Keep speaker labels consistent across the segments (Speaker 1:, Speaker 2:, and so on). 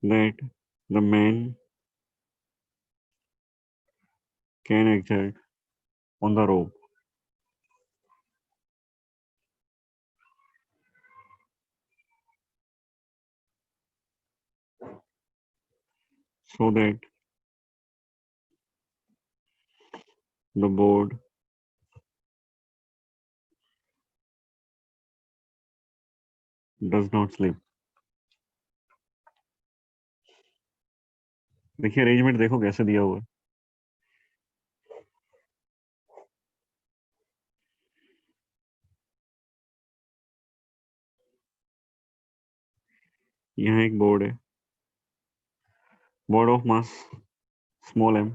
Speaker 1: that the man can exert on the rope so that the board does not slip. देखिए arrangement देखो कैसे दिया हुआ है। यहाँ एक बोर्ड है, board of mass small m,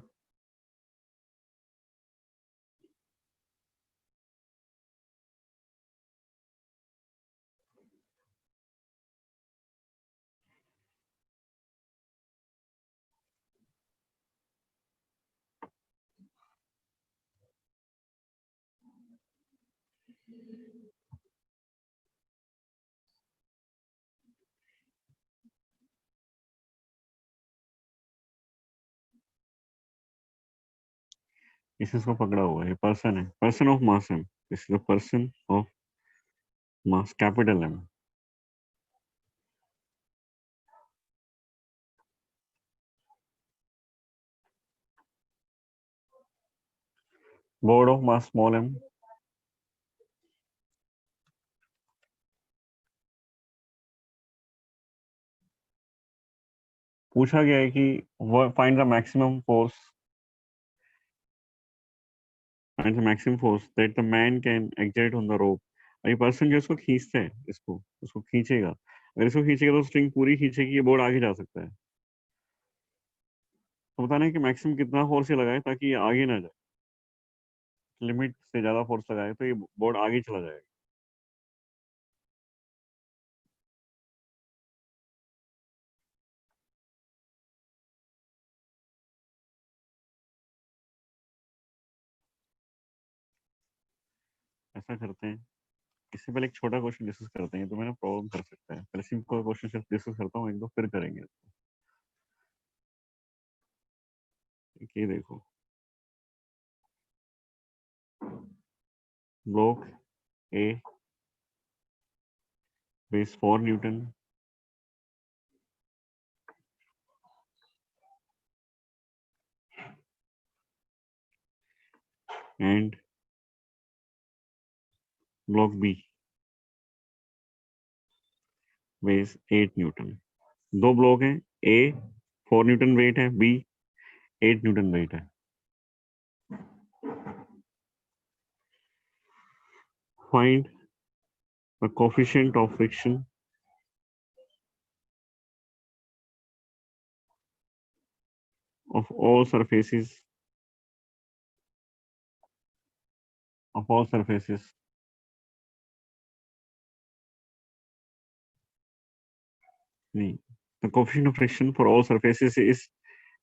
Speaker 1: इसको पकड़ा हुआ है, पर्सन है, person of mass m, this is the person of mass capital M। Board of mass small m, पूछा गया है कि find the maximum force, find the maximum force that the man can exert on the rope. ये person जो इसको खींचता है, इसको उसको खींचेगा, अगर इसको खींचेगा तो स्ट्रिंग पूरी खींचेगी, ये बोर्ड आगे जा सकता है। तो बताना है कि मैक्सिमम कितना फोर्स ये लगाए ताकि ये आगे ना जाए, लिमिट से ज्यादा फोर्स लगाए तो ये बोर्ड आगे चला जाएगा। ऐसा करते हैं, इससे पहले एक छोटा क्वेश्चन डिस्कस करते हैं, तो मैंने प्रॉब्लम कर सकता है, पहले सिंपल क्वेश्चन सिर्फ डिस्कस करता हूँ एक दो, फिर करेंगे। ये देखो, block A weighs 4 newton and block B weighs 8 newton. दो ब्लॉक हैं, ए 4 न्यूटन वेट है, बी 8 न्यूटन वेट है। Find the coefficient of friction of all surfaces of all surfaces नहीं, the coefficient of friction for all surfaces is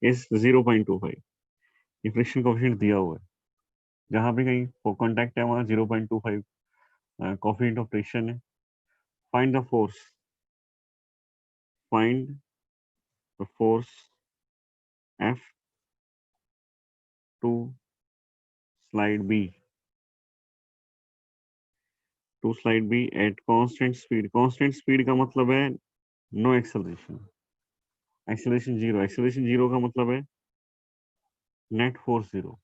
Speaker 1: 0.25। ये friction coefficient दिया हुआ है, जहां भी कहीं कांटेक्ट है वहां 0.25 कोफिशिएंट ऑफ फ्रिक्शन है। Find the force, find the force F to slide B, to slide B at constant speed. Constant speed का मतलब है no acceleration, acceleration zero, acceleration zero का मतलब है नेट फोर्स जीरो।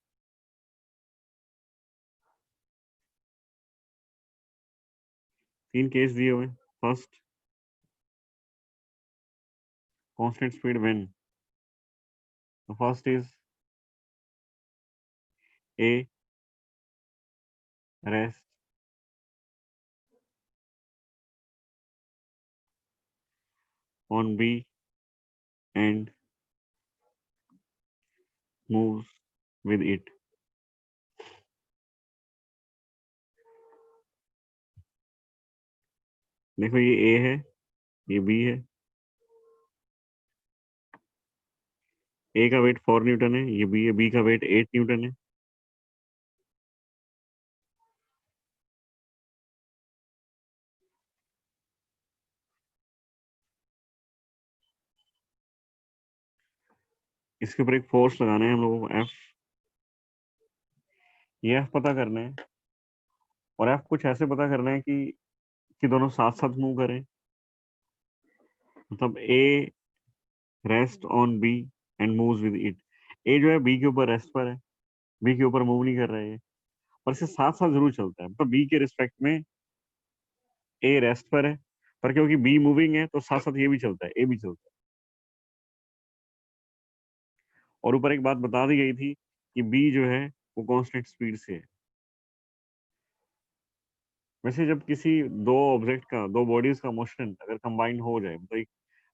Speaker 1: तीन केस दिए हुए, first constant speed when, the first is A rest on B and moves with it। देखो ये A है, ये B है, A का वेट 4 न्यूटन है, ये B है, B का वेट 8 न्यूटन है। इसके ऊपर एक फोर्स लगाना है हम लोगों को एफ, ये एफ पता करना है, और एफ कुछ ऐसे पता करना है कि दोनों साथ साथ मूव करें, मतलब A rest on B and moves with it. A जो है बी के ऊपर रेस्ट पर है, बी के ऊपर मूव नहीं कर रहा है, पर इसके साथ साथ जरूर चलता है, मतलब बी के रिस्पेक्ट में ए रेस्ट पर है, पर क्योंकि बी मूविंग है तो साथ साथ ये भी चलता है, ए भी चलता है। और ऊपर एक बात बता दी गई थी कि बी जो है वो कांस्टेंट स्पीड से है। वैसे जब किसी दो ऑब्जेक्ट का, दो बॉडीज का मोशन अगर कंबाइन हो जाए, मतलब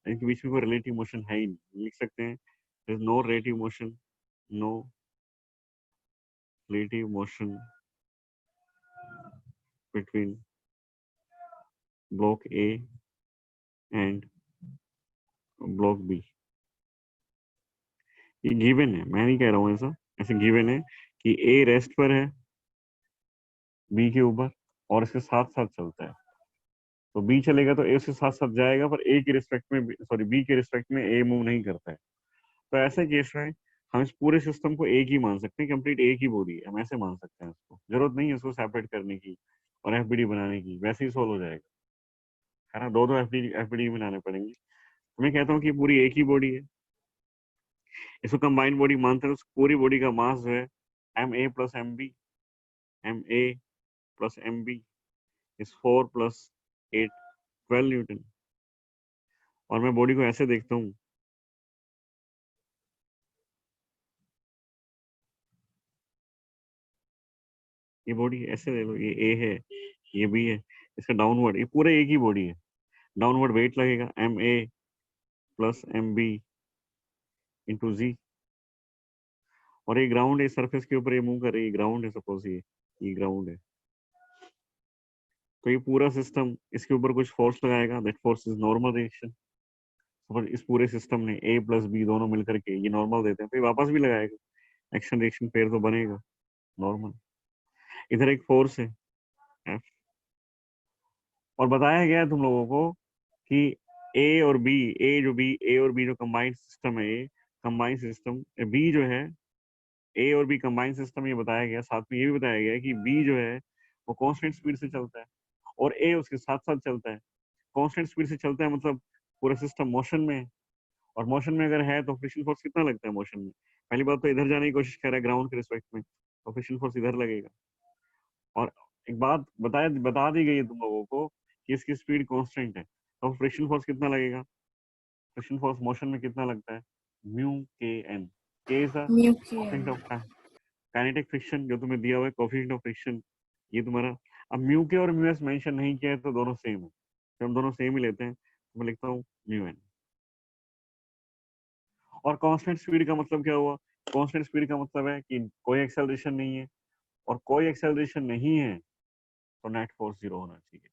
Speaker 1: इनके बीच में कोई रिलेटिव मोशन है ही नहीं, लिख सकते हैं no relative motion, no relative motion between block A and block B. ये गिवन है, मैं नहीं कह रहा हूँ ऐसा, ऐसे गिवन है कि ए रेस्ट पर है बी के ऊपर और इसके साथ साथ चलता है, तो बी चलेगा तो ए उसके साथ साथ जाएगा, पर ए के रिस्पेक्ट में, सॉरी बी के रिस्पेक्ट में ए मूव नहीं करता है। तो ऐसे केस में हम इस पूरे सिस्टम को एक ही मान सकते हैं, कंप्लीट एक ही बॉडी है, हम ऐसे मान सकते हैं उसको, जरूरत नहीं है उसको सेपरेट करने की और एफबीडी बनाने की, वैसे ही सोल्व हो जाएगा, है ना। दो दो एफबीडी बनाने पड़ेंगे। तो मैं कहता हूँ कि पूरी एक ही बॉडी है, इसको कंबाइंड बॉडी मानते हैं, तो पूरी बॉडी का मास जो है M A plus M B, M A plus M B is 4 plus 8, 12 newton. और मैं बॉडी को ऐसे देखता हूँ, ये बॉडी ऐसे ले लो, ये ए है, ये बी है, इसका डाउनवर्ड, ये पूरा एक ही बॉडी है, डाउनवर्ड वेट लगेगा M A plus M B into G. और ये ग्राउंड है, सरफेस के ऊपर ये मूव कर रही है, ग्राउंड है, सपोज ये ग्राउंड है, तो ये पूरा सिस्टम इसके ऊपर कुछ फोर्स लगाएगा, that force is normal reaction. Suppose इस पूरे सिस्टम ने ए प्लस बी दोनों मिलकर के ये नॉर्मल देते हैं, तो ये वापस भी लगाएगा, एक्शन रिएक्शन पेयर तो बनेगा नॉर्मल। इधर एक फोर्स है F, और बताया गया है तुम लोगों को कि ए और बी, ए और बी जो कंबाइंड सिस्टम है, ये कंबाइंड सिस्टम, बी जो है ए और बी कंबाइंड सिस्टम, ये बताया गया, साथ में ये भी बताया गया कि बी जो है वो कांस्टेंट स्पीड से चलता है और ए उसके साथ साथ चलता है। कांस्टेंट स्पीड से चलता है मतलब पूरा सिस्टम मोशन में है, और मोशन में अगर है तो फ्रिक्शन फोर्स कितना लगता है मोशन में। पहली बात तो इधर जाने की कोशिश कर रहा है ग्राउंड के रिस्पेक्ट में, तो फ्रिक्शन फोर्स इधर लगेगा। और एक बात बता दी गई है तुम लोगों को कि इसकी स्पीड कांस्टेंट है, तो फ्रिक्शन फोर्स कितना लगेगा, फ्रिक्शन फोर्स मोशन में कितना लगता है, म्यू के एन, के इज द
Speaker 2: म्यू के
Speaker 1: कोएफिशिएंट ऑफ काइनेटिक फ्रिक्शन जो तुम्हें दिया हुआ है, कोएफिशिएंट ऑफ फ्रिक्शन ये तुम्हारा। अब म्यू के और म्यू एस मेंशन नहीं किया है तो दोनों सेम है, तो हम दोनों सेम ही लेते हैं, तो मैं लिखता हूँ म्यू एन। और कांस्टेंट स्पीड का मतलब क्या हुआ, कांस्टेंट स्पीड का मतलब है कि कोई एक्सेलरेशन नहीं है, और कोई एक्सेलरेशन नहीं है तो नेट फोर्स जीरो होना चाहिए,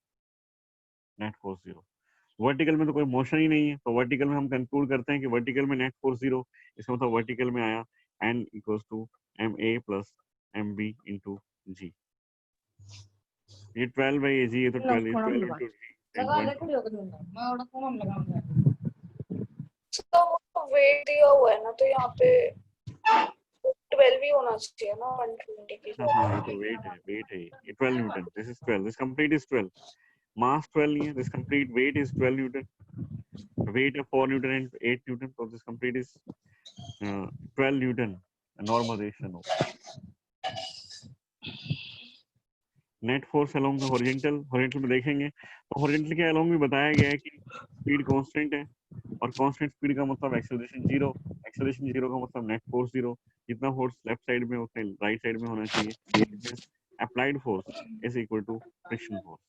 Speaker 1: नेट फोर्स जीरो। वर्टिकल में तो कोई मोशन ही नहीं है, तो वर्टिकल में हम कंक्लूड करते हैं कि वर्टिकल में नेट फोर्स जीरो, इसका मतलब वर्टिकल में आया N equals to M A plus M B into G. ये 12 बाई ए जी, ये तो 12, ये 12 इंटू जी 10.2।
Speaker 2: तो वेट दिया हुआ है ना, तो यहाँ पे 12 ही होना चाहिए ना 120 की
Speaker 1: हाँ ये
Speaker 2: जगह।
Speaker 1: तो वेट है ये 12 newton, this is 12, this complete is 12, mass 12 नहीं है, this complete weight is 12 newton, weight of 4 Newton and 8 Newton, so this complete is 12 Newton, a normalization of net force along the horizontal में देखेंगे तो horizontal के along में बताया गया है कि speed constant है, और constant speed का मतलब acceleration zero का मतलब net force zero, जितना force left side में उतने right side में होना चाहिए, applied force is equal to friction force,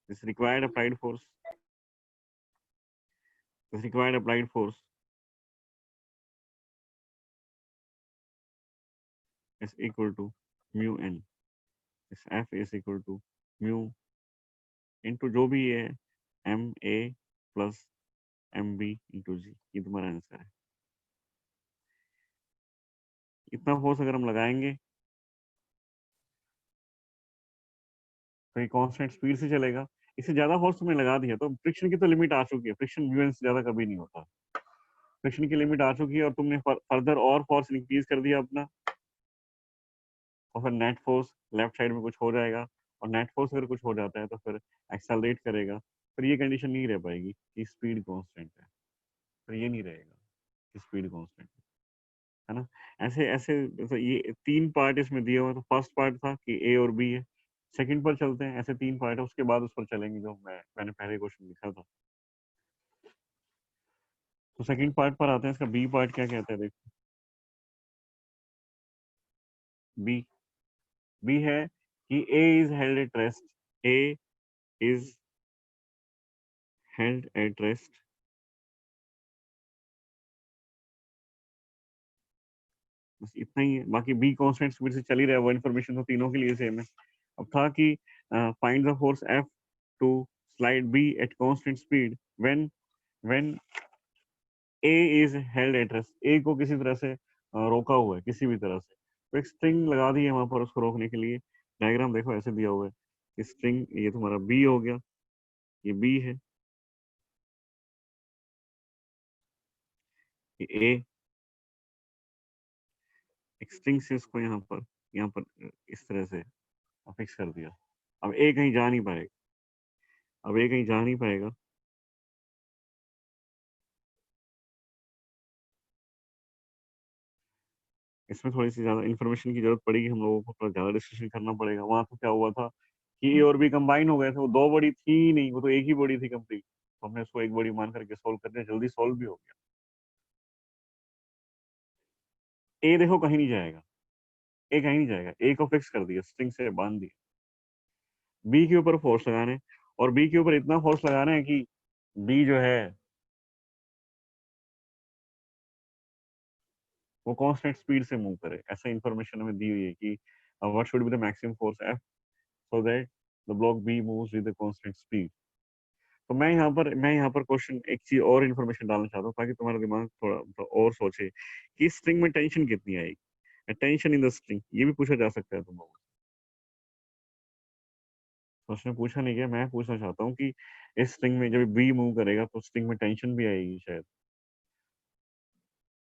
Speaker 1: this required applied force is equal to mu n, this F is equal to mu into जो भी है M A plus M B into G, ये तुम्हारा answer है। इतना force अगर हम लगाएंगे तो ये कांस्टेंट स्पीड से चलेगा, इससे ज्यादा फोर्स तुमने लगा दिया तो फ्रिक्शन की तो लिमिट आ चुकी है, फ्रिक्शन म्यू एन से ज्यादा कभी नहीं होता, फ्रिक्शन की लिमिट आ चुकी है और तुमने फर्दर और फोर्स इंक्रीज कर दिया अपना, और फिर नेट फोर्स लेफ्ट साइड में कुछ हो जाएगा, और नेट फोर्स अगर कुछ हो जाता है तो फिर एक्सेलरेट करेगा। फिर ये कंडीशन नहीं रह पाएगी कि स्पीड कांस्टेंट है, फिर ये नहीं रहेगा कि स्पीड कांस्टेंट है ना। ऐसे ऐसे तो ये 3 पार्ट इसमें दिए हुए हैं। तो फर्स्ट पार्ट था कि ए और बी है, सेकंड पर चलते हैं, ऐसे 3 पार्ट है, उसके बाद उस पर चलेंगे जो मैंने पहले क्वेश्चन लिखा था। तो सेकंड पार्ट पर आते हैं, इसका बी पार्ट क्या कहता है देखो। बी बी है कि A is held at rest, A is held at rest बस इतना ही है। बाकी बी कांस्टेंट स्पीड से चल ही रहा है, वो इन्फॉर्मेशन तो तीनों के लिए सेम है। अब था कि find the force F to slide B at constant speed when when A is held at rest, A को किसी तरह से रोका हुआ है किसी भी तरह से। तो एक स्ट्रिंग लगा दी है वहां पर उसको रोकने के लिए। डायग्राम देखो ऐसे दिया हुआ है कि स्ट्रिंग, ये तुम्हारा बी हो गया, ये बी है, ये ए, एक स्ट्रिंग से इसको यहाँ पर इस तरह से फिक्स कर दिया। अब ए कहीं जा नहीं पाएगा, अब ए कहीं जा नहीं पाएगा। इसमें थोड़ी सी ज्यादा इन्फॉर्मेशन की जरूरत पड़ेगी, हम लोगों को थोड़ा ज्यादा डिस्कशन करना पड़ेगा। वहां तो क्या हुआ था कि ए और बी कंबाइन हो गए थे, वो 2 बॉडी थी ही नहीं, वो तो एक ही बॉडी थी कंप्लीट। तो हमने उसको एक बॉडी मान करके सोल्व कर दिया, जल्दी सोल्व भी हो गया। ए देखो कहीं नहीं जाएगा, ए कहीं नहीं जाएगा, ए को फिक्स कर दिया, स्ट्रिंग से बांध दिया। बी के ऊपर फोर्स लगाना है, और बी के ऊपर इतना फोर्स लगाना है कि बी जो है वो कांस्टेंट स्पीड से मूव करे। ऐसा इंफॉर्मेशन हमें दी हुई है कि what should be the maximum force F so that the block B moves with the constant speed. तो मैं यहाँ पर क्वेश्चन एक चीज और इन्फॉर्मेशन डालना चाहता हूँ ताकि तुम्हारा दिमाग थोड़ा और सोचे कि स्ट्रिंग में टेंशन कितनी आएगी। टेंशन इन द स्ट्रिंग ये भी पूछा जा सकता है तुम लोगों से। तो उसने पूछा नहीं गया, मैं पूछना चाहता हूँ कि इस स्ट्रिंग में जब बी मूव करेगा तो स्ट्रिंग में टेंशन भी आएगी शायद,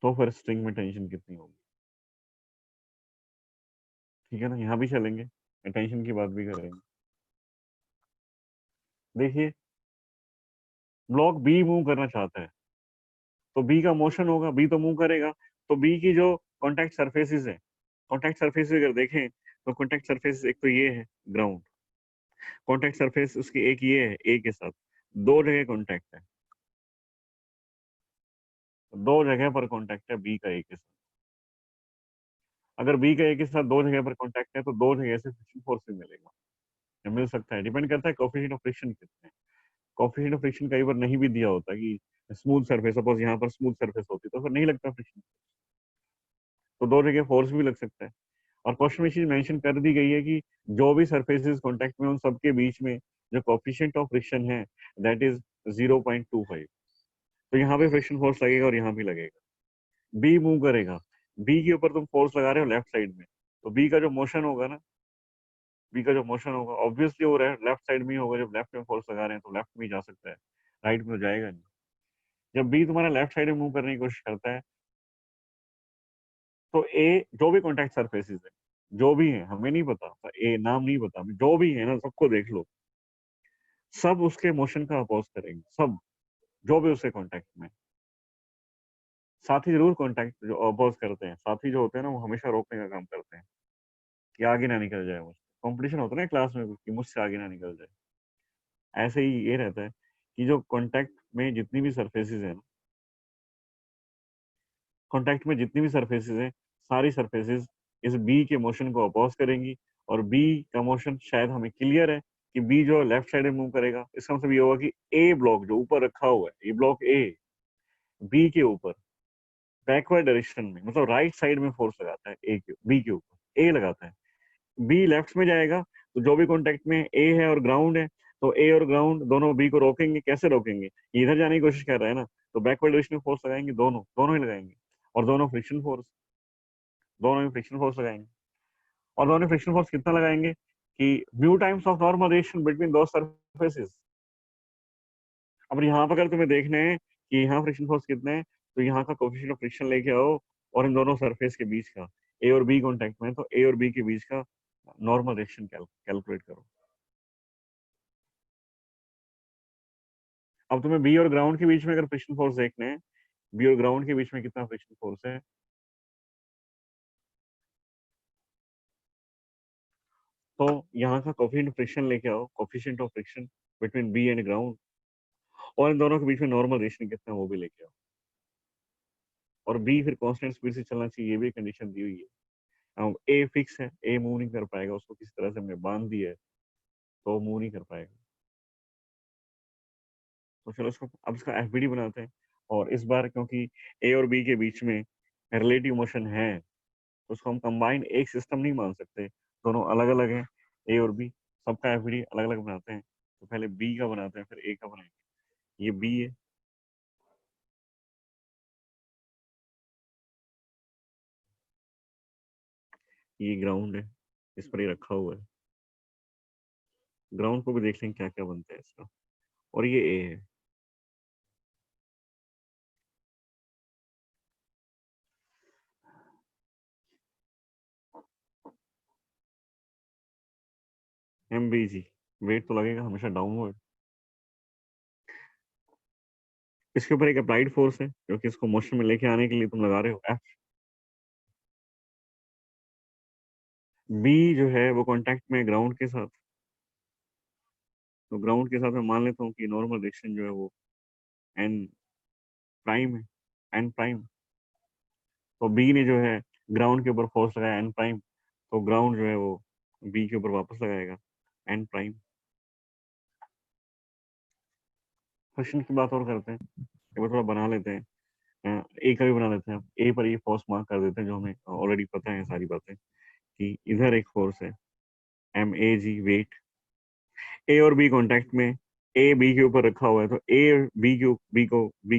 Speaker 1: तो फिर स्ट्रिंग में टेंशन कितनी होगी। ठीक है ना, यहाँ भी चलेंगे, टेंशन की बात भी करेंगे। देखिए ब्लॉक बी मूव करना चाहता है, तो बी का मोशन होगा, बी तो मूव करेगा, तो बी की जो कॉन्टेक्ट सरफेसेस है, कॉन्टेक्ट सरफेस अगर देखें तो कॉन्टेक्ट सरफेस एक तो ये है ग्राउंड, कॉन्टेक्ट सरफेस उसकी एक ये है ए के साथ, 2 जगह कॉन्टेक्ट है, तो 2 जगह पर कॉन्टेक्ट है बी का ए के साथ। अगर बी का ए के साथ 2 जगह पर कॉन्टेक्ट है तो 2 जगह से फ्रिक्शन फोर्स भी मिलेगा, या मिल सकता है, डिपेंड करता है कोफिशिएंट ऑफ फ्रिक्शन कितने हैं। कोफिशिएंट ऑफ फ्रिक्शन कई बार नहीं भी दिया होता कि स्मूथ सरफेस, सपोज यहाँ पर स्मूथ सरफेस होती तो फिर नहीं लगता फ्रिक्शन, तो 2 जगह फोर्स भी लग सकता है। और क्वेश्चन में चीज मेंशन कर दी गई है कि जो भी सरफेसेस कांटेक्ट में उन सबके बीच में जो कोफिशिएंट ऑफ फ्रिक्शन है दैट इज 0.25। तो यहाँ पे फ्रिक्शन फोर्स लगेगा और यहाँ भी लगेगा। बी मूव करेगा, बी के ऊपर तुम फोर्स लगा रहे हो लेफ्ट साइड में, तो बी का जो मोशन होगा ना, बी का जो मोशन होगा ऑब्वियसली वो लेफ्ट साइड में ही होगा। जब लेफ्ट में फोर्स लगा रहे हैं तो लेफ्ट में ही जा सकता है, राइट में तो जाएगा नहीं। जब बी तुम्हारा लेफ्ट साइड में मूव करने की कोशिश करता है तो ए, जो भी कॉन्टेक्ट सरफेसेस है, जो भी है, हमें नहीं पता, ए नाम नहीं पता, जो भी है ना सबको देख लो, सब उसके मोशन का अपोज करेंगे, सब जो भी उससे कांटेक्ट में। साथी जरूर कांटेक्ट जो अपोज करते हैं, साथी जो होते हैं ना वो हमेशा रोकने का काम करते हैं कि आगे ना निकल जाए मुझसे। कंपटीशन होता है ना क्लास में कि मुझसे आगे ना निकल जाए, ऐसे ही ये रहता है कि जो कांटेक्ट में जितनी भी सरफेसेस है ना, कांटेक्ट में जितनी भी सरफेसेस हैं, सारी सरफेसेस इस बी के मोशन को अपोज करेंगी। और बी का मोशन शायद हमें क्लियर है कि बी जो लेफ्ट साइड में मूव करेगा, इसका मतलब ये होगा कि ए ब्लॉक जो ऊपर रखा हुआ है, ये ब्लॉक ए बी के ऊपर बैकवर्ड डायरेक्शन में, मतलब राइट साइड में फोर्स लगाता है ए के बी के ऊपर, ए लगाता है। बी लेफ्ट में जाएगा तो जो भी कॉन्टेक्ट में ए है और ग्राउंड है, तो ए और ग्राउंड दोनों बी को रोकेंगे। कैसे रोकेंगे, ये इधर जाने की कोशिश कर रहा है ना, तो बैकवर्ड डायरेक्शन में फोर्स लगाएंगे, दोनों दोनों ही लगाएंगे, और दोनों फ्रिक्शन फोर्स, दोनों में फ्रिक्शन फोर्स लगाएंगे। और दोनों फ्रिक्शन फोर्स कितना लगाएंगे कि mu times of normal reaction between दो सरफेसेस। अब यहाँ पर अगर तुम्हें देखना है कि यहाँ फ्रिक्शन फोर्स कितने हैं, तो यहाँ का कोफिशिएंट ऑफ फ्रिक्शन लेके आओ और इन दोनों सरफेस के बीच का, ए और बी कॉन्टेक्ट में, तो ए और बी के बीच का नॉर्मल रिएक्शन कैलकुलेट करो। अब तुम्हें बी और ग्राउंड के बीच में अगर फ्रिक्शन फोर्स देखने हैं, बी और ग्राउंड के बीच में कितना फ्रिक्शन फोर्स है, तो यहाँ का कोफिशिएंट ऑफ फ्रिक्शन लेके आओ, coefficient of friction between B and ground, और इन दोनों के बीच में नॉर्मल रिएक्शन कितना है वो भी लेके आओ। और बी फिर कांस्टेंट स्पीड से चलना चाहिए, ये भी कंडीशन दी हुई है। अब ए फिक्स है, ए मूव नहीं कर पाएगा, उसको किसी तरह से हमने बांध दिया है तो मूव नहीं कर पाएगा। तो चलो इसको अब इसका एफबीडी बनाते हैं, और इस बार क्योंकि ए और बी के बीच में रिलेटिव मोशन है तो उसको हम कंबाइन एक सिस्टम नहीं मान सकते, दोनों अलग अलग हैं ए और बी, सबका एफबीडी अलग अलग बनाते हैं। तो पहले बी का बनाते हैं फिर ए का बनाएंगे। ये बी है, ये ग्राउंड है, इस पर ये रखा हुआ है। ग्राउंड को भी देख लेंगे क्या क्या बनता है इसका। और ये ए है, एम बी जी, वेट तो लगेगा हमेशा डाउनवर्ड। इसके ऊपर एक अप्लाइड फोर्स है क्योंकि इसको मोशन में लेके आने के लिए तुम लगा रहे हो एफ। बी जो है वो कांटेक्ट में ग्राउंड के साथ, तो ग्राउंड के साथ मैं मान लेता हूँ कि नॉर्मल डायरेक्शन जो है वो एन प्राइम है, एन प्राइम। तो बी ने जो है ग्राउंड के ऊपर फोर्स लगाया एन प्राइम, तो ग्राउंड जो है वो बी के ऊपर वापस लगाएगा एन प्राइम। क्वेश्चन की बात और करते हैं, एक बार थोड़ा बना लेते हैं, ए का भी बना लेते हैं। ए पर ये फोर्स मार्क कर देते हैं जो हमें ऑलरेडी पता है सारी बातें, कि इधर एक फोर्स है एम ए जी वेट, ए और बी कांटेक्ट में, ए बी के ऊपर रखा हुआ है, तो ए बी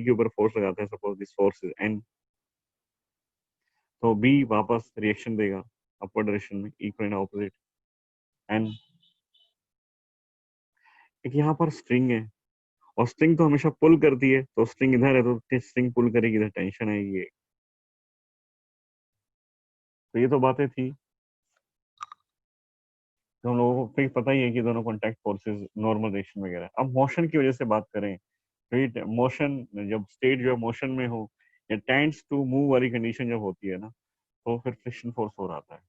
Speaker 1: के ऊपर फोर्स लगाता है, suppose this force is an, तो बी वापस रिएक्शन देगा अपवर्ड डायरेक्शन में, इक्वल एंड ऑपोजिट एन। एक यहाँ पर स्ट्रिंग है, और स्ट्रिंग तो हमेशा पुल करती है, तो स्ट्रिंग इधर है तो स्ट्रिंग पुल करेगी, इधर टेंशन आएगी। तो ये तो बातें थी तो हम लोगों को फिर पता ही है कि दोनों कॉन्टैक्ट फोर्सेस नॉर्मल डायरेक्शन वगैरह। अब मोशन की वजह से बात करें, तो मोशन जब स्टेट जो है मोशन में हो या टेंड्स टू मूव वाली कंडीशन जब होती है ना, तो फिर फ्रिक्शन फोर्स हो रहा है।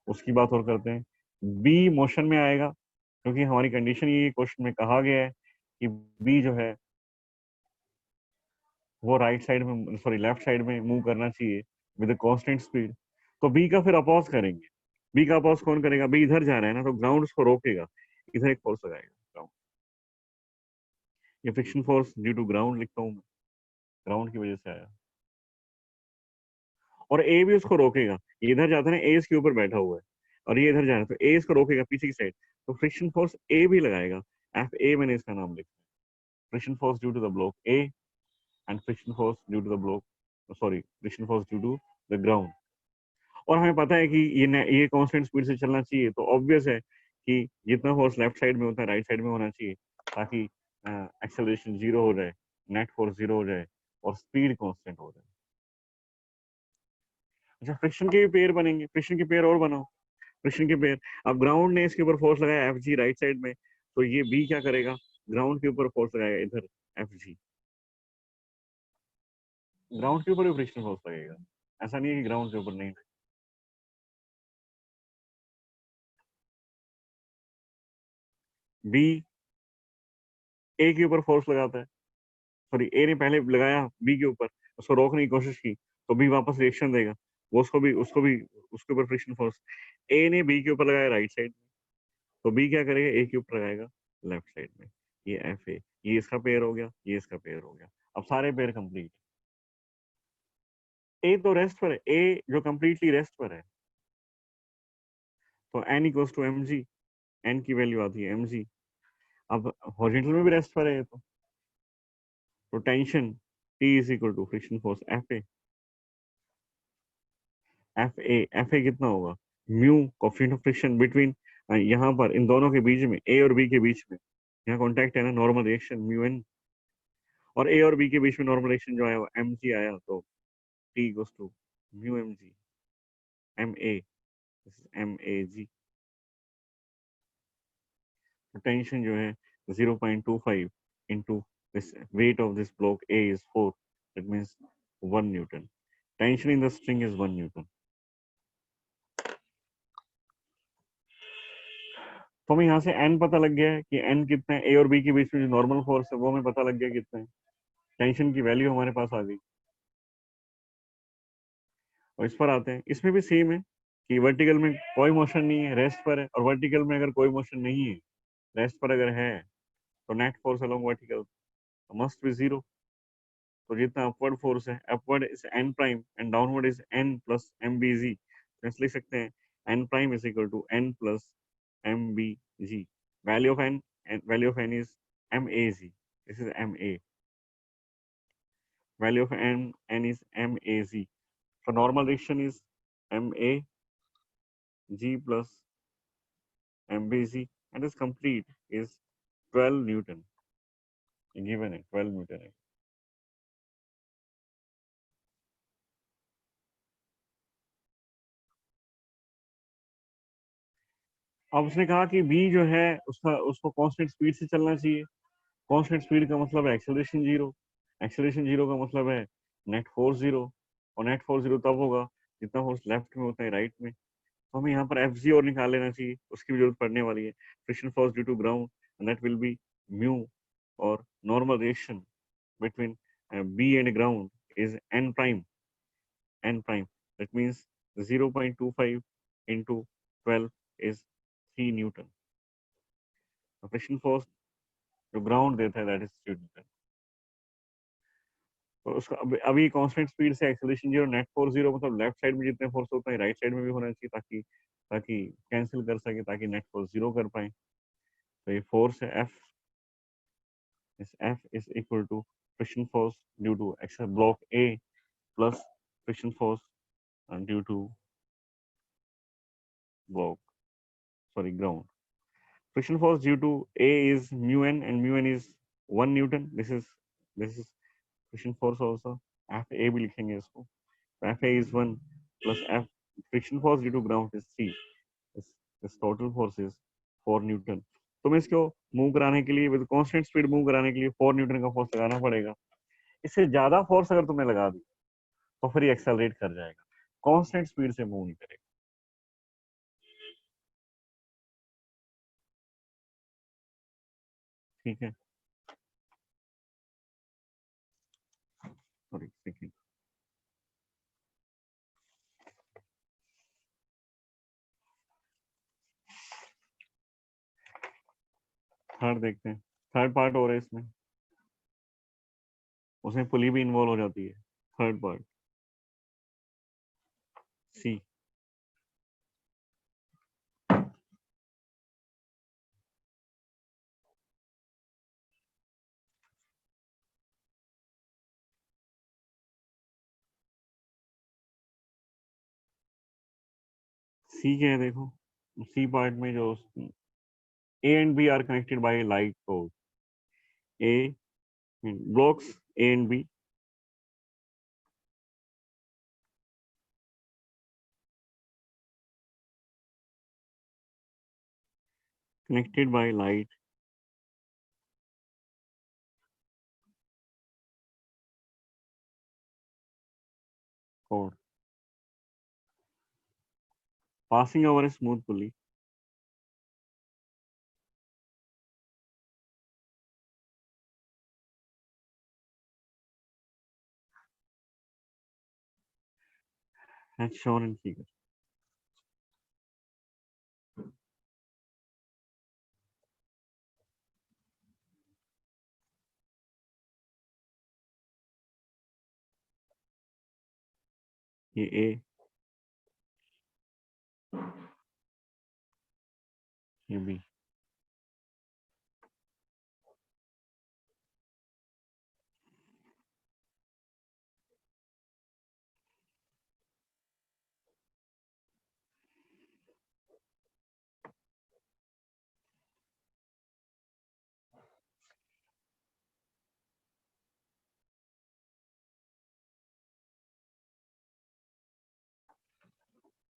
Speaker 1: उसकी बात और करते हैं। बी मोशन में आएगा क्योंकि हमारी कंडीशन ये क्वेश्चन में कहा गया है कि बी जो है वो राइट साइड में, सॉरी लेफ्ट साइड में मूव करना चाहिए विद कांस्टेंट स्पीड। तो बी का फिर अपोज करेंगे। बी का अपोज कौन करेगा? बी इधर जा रहा है ना, तो ग्राउंड उसको रोकेगा, इधर एक फोर्स लगाएगा ग्राउंड। ये friction force due to ground लिखता हूँ मैं, ग्राउंड की वजह से आया। और ए भी उसको रोकेगा, ये इधर जाता है ना, ए इसके ऊपर बैठा हुआ है और ये इधर जा रहा है, तो ए इसको रोकेगा पीछे की साइड, तो फ्रिक्शन फोर्स ए भी लगाएगा। एफ ए मैंने इसका नाम लिखा, friction force due to the block A and friction force due to the block, sorry friction force due to the ground. और हमें पता है कि ये कांस्टेंट स्पीड से चलना चाहिए, तो ऑब्वियस है कि जितना फोर्स लेफ्ट साइड में होता है राइट साइड में होना चाहिए, ताकि एक्सेलरेशन जीरो हो जाए, नेट फोर्स जीरो हो जाए और स्पीड कांस्टेंट हो जाए। अच्छा, फ्रिक्शन के भी पेयर बनेंगे, फ्रिक्शन के पेयर और बनाओ। फ्रिक्शन के पेयर, अब ग्राउंड ने इसके ऊपर फोर्स लगाया एफ जी राइट साइड में, तो ये बी क्या करेगा? ग्राउंड के ऊपर फोर्स लगाएगा इधर एफ जी, ग्राउंड के ऊपर भी फ्रिक्शन फोर्स लगेगा, ऐसा नहीं है कि ग्राउंड के ऊपर नहीं। बी ए के ऊपर फोर्स लगाता है, सॉरी ए ने पहले लगाया बी के ऊपर, उसको रोकने की कोशिश की, तो बी वापस रिएक्शन देगा, वो उसको भी उसके ऊपर फ्रिक्शन फोर्स। ए ने बी के ऊपर लगाया राइट साइड, तो बी क्या करेगा? ए के ऊपर लगाएगा लेफ्ट साइड में। ये एफ ए, ये इसका पेयर हो गया, ये इसका पेयर हो गया। अब सारे पेयर कंप्लीट। ए तो रेस्ट पर है, ए जो कंप्लीटली रेस्ट पर है, तो N equals to M G, N की वैल्यू आती है एम जी। अब हॉरिजॉन्टल में भी रेस्ट पर है ये, तो tension T is equal to friction force F A. F A कितना होगा? Mu coefficient of friction between, यहाँ पर इन दोनों के बीच में, ए और बी के बीच में, यहाँ कॉन्टैक्ट है ना, नॉर्मल रिएक्शन म्यू एन। और ए और बी के बीच में नॉर्मल रिएक्शन जो आया वो mg आया, तो T equals to mu mg ma, this is mag। Tension जो है 0.25 into this weight of this block A is 4, that means 1 Newton. Tension in the string is 1 Newton. तो हमें यहाँ से n पता लग गया है कि n कितना है, A और B के बीच में जो नॉर्मल फोर्स है वो हमें पता लग गया कितना है, टेंशन की वैल्यू हमारे पास आ गई। और इस पर आते हैं, इसमें भी सेम है कि वर्टिकल में कोई मोशन नहीं है, रेस्ट पर है, और वर्टिकल में अगर कोई मोशन नहीं है, रेस्ट पर अगर है, तो net force along vertical must be 0। तो जितना अपवर्ड फोर्स है, upward is n prime and downward is n plus mbg, तो ऐसे लिख सकते हैं n prime is equal to n plus mbg। Value of n is mag, this is ma, value of n is mag, so normal reaction is mag plus mbg, and is complete is 12 Newton, given है 12 Newton है। अब उसने कहा कि b जो है उसको constant speed से चलना चाहिए। कांस्टेंट स्पीड का मतलब है एक्सेलरेशन जीरो, एक्सेलरेशन जीरो का मतलब है नेट फोर्स जीरो, और नेट फोर्स जीरो तब होगा जितना फोर्स लेफ्ट में होता है राइट में। तो हमें यहाँ पर एफ और निकाल लेना चाहिए, उसकी भी जरूरत पड़ने वाली है। Friction force due to ground, that will be mu, और normal reaction between b and ground is n prime, that means 0.25 into 12 is 3 Newton। Friction force जो ग्राउंड देता है दैट इज 3 Newton। तो उसका अभी कांस्टेंट स्पीड से acceleration zero, net force zero, मतलब left side में जितने फोर्स होता है राइट साइड में भी होना चाहिए, ताकि ताकि कैंसिल कर सके, ताकि नेट फोर्स जीरो कर पाए। तो ये फोर्स है F, इस F is equal to friction force due to axle block A plus friction force due to block, sorry, ground। Friction force due to A is mu n, and mu n is 1 Newton। This is friction force also। Fa भी लिखेंगे इसको। Fa is 1 plus F friction force due to ground is 3। This total force is 4 Newton। तो मैं इसको move कराने के लिए with constant speed move कराने के लिए 4 न्यूटन का फोर्स लगाना पड़ेगा। इससे ज्यादा फोर्स अगर तुमने लगा दी तो फिर ये एक्सेलरेट कर जाएगा, कांस्टेंट स्पीड से मूव नहीं करेगा। ठीक है, सॉरी सेकंड। थर्ड देखते हैं, थर्ड पार्ट हो रहा है इसमें, उसमें पुली भी इन्वॉल्व हो जाती है। थर्ड पार्ट सी, सी क्या है देखो, सी पार्ट में जो A and B are connected by light cord, A blocks A and B connected by light cord passing over a smooth pulley। As shown in figure। ये ए, ये बी।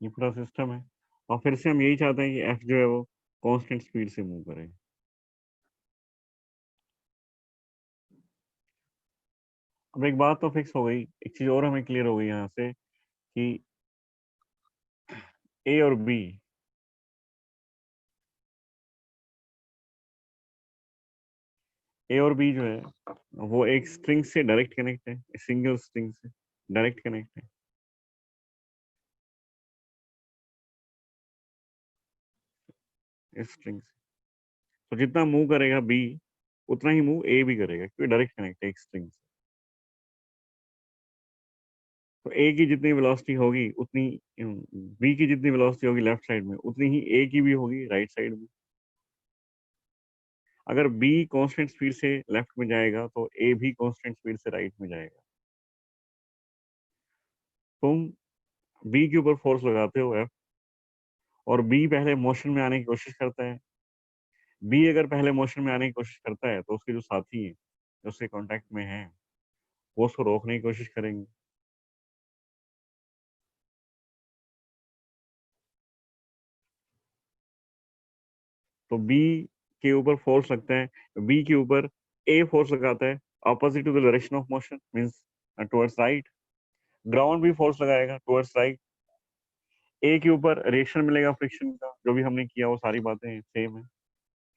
Speaker 1: ये पूरा सिस्टम है और फिर से हम यही चाहते हैं कि एफ जो है वो कांस्टेंट स्पीड से मूव करे। अब एक बात तो फिक्स हो गई, एक चीज और हमें क्लियर हो गई यहाँ से कि ए और बी जो है वो एक स्ट्रिंग से डायरेक्ट कनेक्ट है, सिंगल स्ट्रिंग से डायरेक्ट कनेक्ट है। इस स्ट्रिंग से तो जितना मूव करेगा बी उतना ही मूव ए भी करेगा क्योंकि डायरेक्ट कनेक्ट है एक स्ट्रिंग से। तो ए की जितनी वेलोसिटी होगी उतनी बी की जितनी वेलोसिटी होगी लेफ्ट साइड में उतनी ही ए की भी होगी राइट साइड में। अगर बी कांस्टेंट स्पीड से लेफ्ट में जाएगा तो ए भी कांस्टेंट स्पीड से राइट में जाएगा। तुम बी के ऊपर फोर्स लगाते हो एफ और बी पहले मोशन में आने की कोशिश करता है। बी अगर पहले मोशन में आने की कोशिश करता है तो उसके जो साथी है जो उसके कांटेक्ट में है वो उसको रोकने की कोशिश करेंगे। तो बी के ऊपर फोर्स लगता है, बी के ऊपर ए फोर्स लगाता है opposite to the direction of motion means towards right. Ground भी फोर्स लगाएगा टुवर्ड्स राइट। ए के ऊपर रिएक्शन मिलेगा फ्रिक्शन का, जो भी हमने किया वो सारी बातें सेम है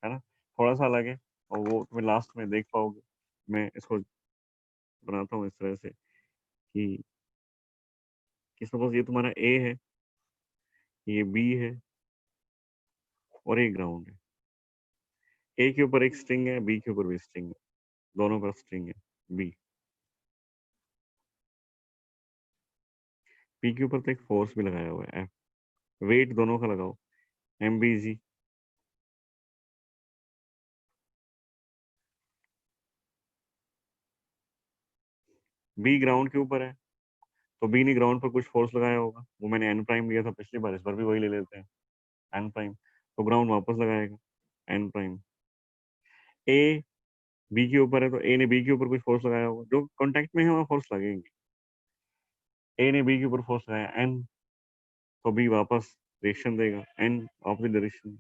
Speaker 1: ना, थोड़ा सा अलग है और वो तुम्हें लास्ट में देख पाओगे। मैं इसको बनाता हूँ इस तरह से कि सपोज ये तुम्हारा ए है, ये बी है और ये ग्राउंड है। ए के ऊपर एक स्ट्रिंग है, बी के ऊपर भी स्ट्रिंग है, दोनों पर स्ट्रिंग है बी। बी के ऊपर तो एक फोर्स भी लगाया हुआ है एफ, वेट दोनों का लगाओ एम बी जी। बी ग्राउंड के ऊपर है तो बी ने ग्राउंड पर कुछ फोर्स लगाया होगा, वो मैंने एन प्राइम लिया था पिछली बार, इस बार भी वही ले लेते हैं एन प्राइम। तो ग्राउंड वापस लगाएगा एन प्राइम। ए बी के ऊपर है तो ए ने बी के ऊपर कुछ फोर्स लगाया होगा, जो कांटेक्ट में है वहां फोर्स लगेंगे। ए ने बी के ऊपर फोर्स लगाया एन तो बी वापस रिएक्शन देगा an opposite direction.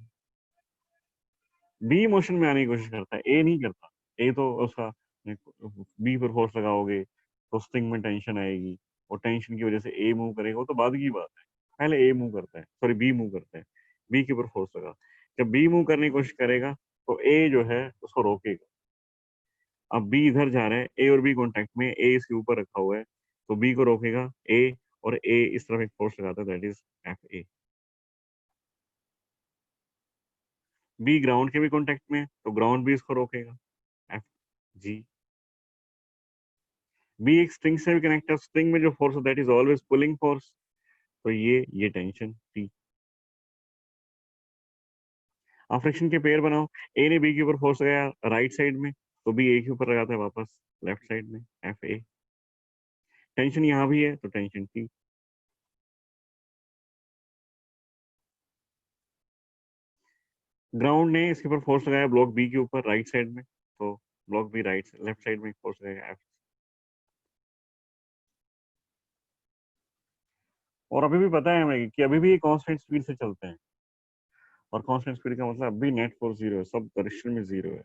Speaker 1: B motion में आने की कोशिश करता है, ए नहीं करता। ए तो उसका बी पर फोर्स लगाओगे तो स्ट्रिंग में टेंशन आएगी और टेंशन की वजह से ए मूव करेगा, वो तो बाद की बात है। पहले ए मूव करता है, सॉरी बी मूव करता है, बी के ऊपर फोर्स लगा। जब बी मूव करने की कोशिश करेगा तो ए जो है उसको रोकेगा। अब बी इधर जा रहा है, ए और बी कॉन्टेक्ट में, ए इसके ऊपर रखा हुआ है तो बी को रोकेगा ए, और ए इस तरफ एक फोर्स लगाता है that is F A. B ground के भी कॉन्टेक्ट में तो ग्राउंड भी इसको रोकेगा एफ जी। बी एक स्ट्रिंग से भी कनेक्ट है, स्ट्रिंग में जो फोर्स है that is always pulling force, तो ये टेंशन टी। आप फ्रिक्शन के पेयर बनाओ, ए ने बी के ऊपर फोर्स लगाया राइट साइड में तो बी ए के ऊपर लगाता है वापस लेफ्ट साइड में एफ ए। टेंशन यहाँ भी है तो टेंशन टी। ग्राउंड ने इसके ऊपर फोर्स लगाया ब्लॉक बी के ऊपर राइट साइड में तो block B right left side में फोर्स लगाएगा एफ। और अभी भी पता है हमें कि अभी भी ये कांस्टेंट स्पीड से चलते हैं, और कांस्टेंट स्पीड का मतलब अभी नेट फोर्स जीरो है, सब डायरेक्शन में जीरो है।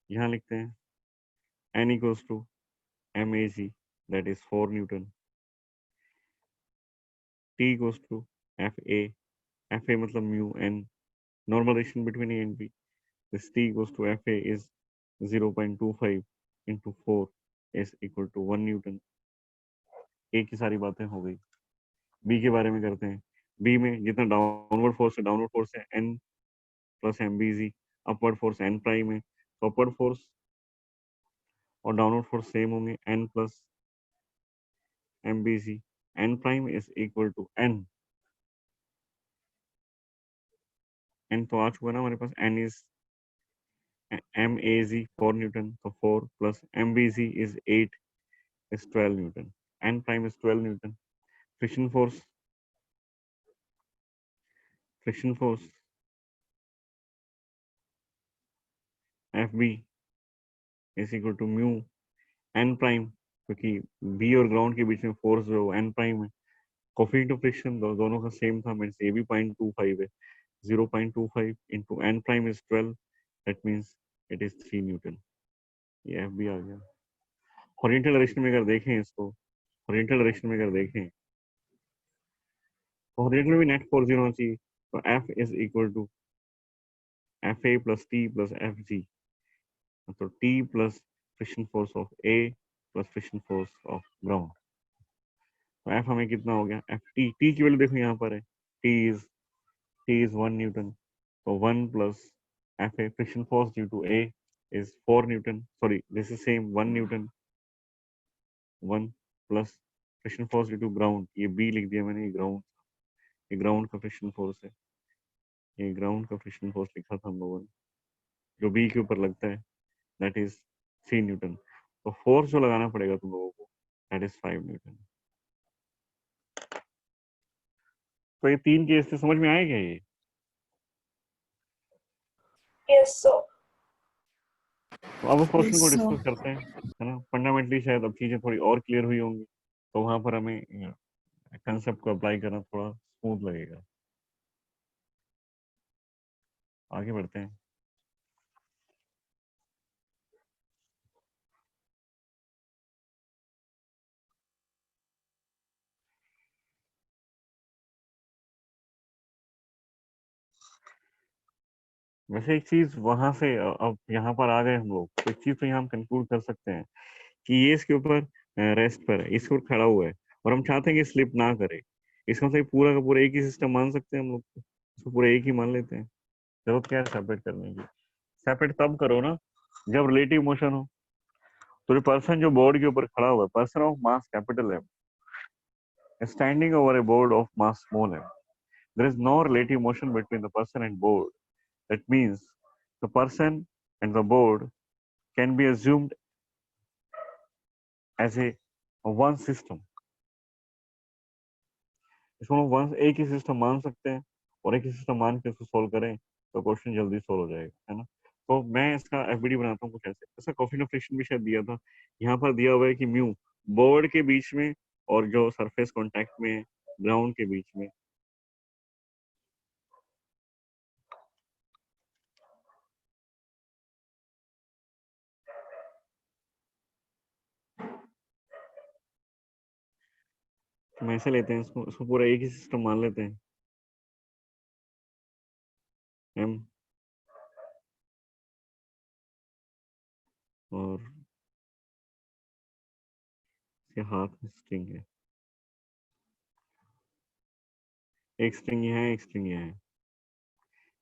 Speaker 1: यहाँ लिखते हैं n equals to mag that is 4 Newton, t equals to fa, fa मतलब mu n, normal relation between a and b, this t equals to fa is 0.25 into 4 is equal to 1 Newton। a की सारी बातें हो गई, b के बारे में करते हैं। b में जितना डाउनवर्ड फोर्स है n plus M B G, upward force n prime है तो अपवर्ड फोर्स और डाउनवर्ड फोर्स सेम होंगे n plus M B G. n prime is equal to n तो आ चुका ना हमारे पास, n is M A G 4 newton तो 4 plus M B G is 8 is 12 newton. n prime is 12 newton. Friction force F B is equal to mu n prime, क्योंकि B और ground के बीच में फोर्स जो n प्राइम है coefficient of friction दोनों का सेम था, मींस ये भी 0.25 है, 0.25 into n prime is 12, that means it is 3 Newton. ये एफ भी आ गया। हॉरिजॉन्टल डायरेक्शन में अगर देखें इसको, हॉरिजॉन्टल डायरेक्शन में अगर देखें तो हॉरिजॉन्टल में नेट फोर्स 0 होना चाहिए, तो F is equal to F A plus T plus F G, तो T plus friction force of A plus friction force of ground. तो एफ हमें कितना हो गया, एफ टी, टी की वैल्यू देखो यहाँ पर है, टी इज 1 न्यूटन, तो 1 plus F A friction force due to A is 4 Newton. Sorry, this is same 1 Newton. 1 plus friction force due to ground, ये बी लिख दिया मैंने, ये ग्राउंड का फ्रिक्शन फोर्स है, ये ग्राउंड का फ्रिक्शन फोर्स लिखा था हम लोगों ने, जो बी के ऊपर लगता है, दैट इज 3 न्यूटन। तो फोर्स जो लगाना पड़ेगा तुम लोगों को, दैट इज 5 न्यूटन। तो ये तीन केस से समझ में आएगा ये?
Speaker 2: Yes sir.
Speaker 1: तो अब उस क्वेश्चन को
Speaker 3: Yes, sir.
Speaker 1: डिस्कस करते हैं, है ना। फंडामेंटली शायद अब चीजें थोड़ी और क्लियर हुई होंगी, तो वहां पर हमें कंसेप्ट को अप्लाई करना थोड़ा स्मूथ लगेगा। आगे बढ़ते हैं। वैसे एक चीज वहां से अब यहाँ पर आ गए हम लोग, तो एक चीज तो यहाँ हम कंक्लूड कर सकते हैं कि ये इसके ऊपर रेस्ट पर है, इसके ऊपर खड़ा हुआ है, और हम चाहते हैं कि स्लिप ना करे। इसका मतलब पूरा का पूरा एक ही सिस्टम मान सकते हैं हम लोग, इसको पूरा एक ही मान लेते हैं। जरूरत क्या है सेपरेट करने की? सेपरेट तब करो ना जब रिलेटिव मोशन हो। तो जो पर्सन जो बोर्ड के ऊपर खड़ा हुआ है, पर्सन ऑफ मास कैपिटल है, standing over a board of mass small है, there is no relative motion between the person and board, that means the person and the board can be assumed as a one system। इसको हम one एक ही system मान सकते हैं, और एक ही system मान के इसको सोल्व करें तो क्वेश्चन जल्दी सोल्व हो जाएगा, है ना। तो मैं इसका एफबीडी बनाता हूँ कुछ ऐसे, इसका कोएफिशिएंट ऑफ फ्रिक्शन भी शायद दिया था, यहाँ पर दिया हुआ है कि म्यू बोर्ड के बीच में और जो सरफेस कांटेक्ट में है ग्राउंड के बीच में, तो हम ऐसे लेते हैं इसको, इसको पूरा एक ही सिस्टम मान लेते हैं, एम और इसके हाथ में स्ट्रिंग है, एक स्ट्रिंग यहाँ है, एक स्ट्रिंग यहाँ है,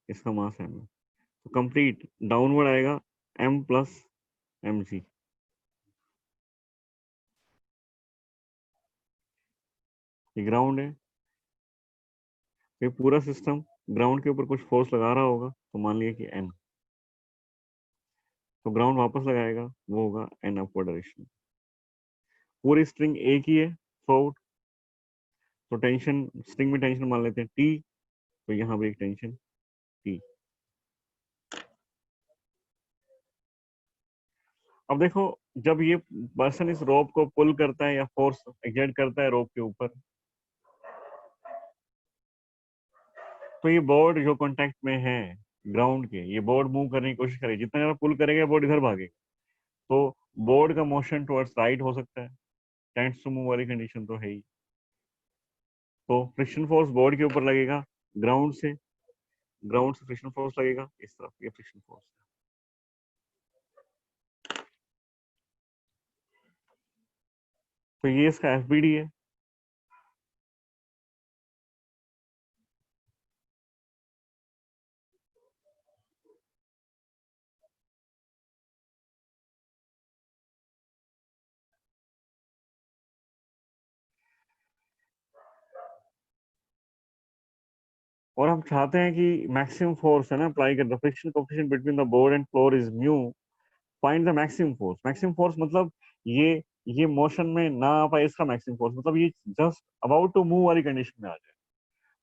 Speaker 1: इसका मास एम है। तो कंप्लीट डाउनवर्ड आएगा एम प्लस एम जी, ये ग्राउंड है, ये पूरा सिस्टम ग्राउंड के ऊपर कुछ फोर्स लगा रहा होगा, तो मान लिया कि एन, तो ग्राउंड वापस लगाएगा, वो होगा एन अपवर्ड डायरेक्शन। पूरी स्ट्रिंग एक ही है थ्रू, तो टेंशन स्ट्रिंग में टेंशन मान लेते हैं टी, तो यहाँ भी एक टेंशन टी। अब देखो जब ये पर्सन इस रोप को पुल करता है या फोर्स एक्सर्ट करता है रोप के ऊपर, तो ये बोर्ड जो कांटेक्ट में है ग्राउंड के, ये बोर्ड मूव करने की कोशिश करेगी, जितना ज्यादा पुल करेगा बोर्ड इधर भागेगा, तो बोर्ड का मोशन टुवर्ड्स राइट हो सकता है, टेंड्स टू मूव वाली कंडीशन तो है ही। तो फ्रिक्शन फोर्स बोर्ड के ऊपर लगेगा, ग्राउंड से फ्रिक्शन फोर्स लगेगा इस तरफ, ये फ्रिक्शन फोर्स है। तो ये इसका एफबीडी है। और हम चाहते हैं कि मैक्सिमम फोर्स है ना अप्लाई कर, the friction coefficient between the board and floor is mu, find the maximum force. Maximum force मतलब ये मोशन में ना आ पाए, इसका मैक्सिमम फोर्स मतलब ये जस्ट अबाउट टू मूव वाली कंडीशन में आ जाए,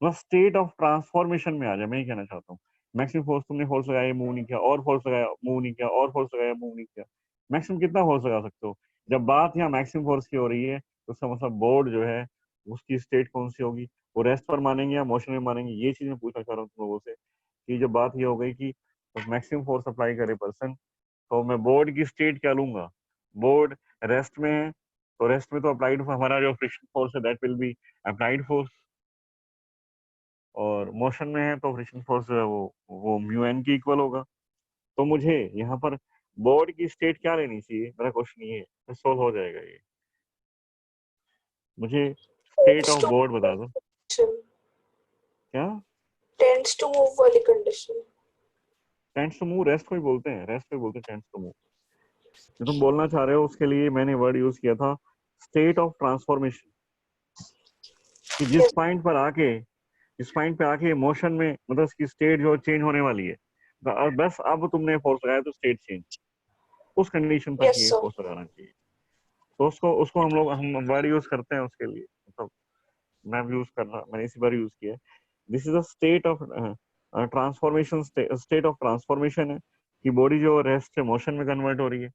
Speaker 1: मतलब स्टेट ऑफ ट्रांसफॉर्मेशन में आ जाए, मैं ये कहना चाहता हूँ। मैक्सिमम फोर्स, तुमने फोर्स लगाया मूव नहीं किया, और फोर्स लगाया मूव नहीं किया, और फोर्स लगाया मूव नहीं किया, मैक्सिमम कितना फोर्स लगा सकते हो? जब बात यहाँ मैक्सिमम फोर्स की हो रही है तो उसका मतलब बोर्ड जो है उसकी स्टेट कौन सी होगी, वो रेस्ट पर मानेंगे या मोशन में मानेंगे, ये चीज मैं पूछना चाह रहा हूँ तुम लोगों से। कि जब बात ये हो गई कि मैक्सिमम फोर्स अप्लाई करे पर्सन, तो मैं बोर्ड की स्टेट क्या लूंगा, बोर्ड रेस्ट में है तो रेस्ट में तो अप्लाइड हमारा जो फ्रिक्शन फोर्स है that will be applied force, और मोशन में है तो फ्रिक्शन फोर्स जो है वो म्यू एन की इक्वल होगा। तो मुझे यहाँ पर बोर्ड की स्टेट क्या लेनी चाहिए, मेरा क्वेश्चन ये है, सोल्व हो जाएगा ये। मुझे स्टेट ऑफ बोर्ड बता दो क्या।
Speaker 2: टेंड्स टू मूव वाली condition.
Speaker 1: Tends to move rest को ही बोलते हैं, रेस्ट को ही बोलते हैं टेंड्स टू मूव। जो तुम बोलना चाह रहे हो उसके लिए मैंने वर्ड यूज किया था स्टेट ऑफ ट्रांसफॉर्मेशन, कि जिस पॉइंट पर आके, जिस पॉइंट पे आके मोशन में मतलब इसकी स्टेट जो चेंज होने वाली है, बस अब तुमने फोर्स लगाया तो स्टेट चेंज, उस कंडीशन तक
Speaker 2: यस
Speaker 1: ये
Speaker 2: सर।
Speaker 1: फोर्स लगाना चाहिए। तो उसको उसको हम वर्ड यूज करते हैं उसके लिए, मतलब मैं यूज कर रहा, मैंने इसी बार यूज किया है। This is a state of transformation, state of transformation है कि बॉडी जो रेस्ट से मोशन में कन्वर्ट हो रही है,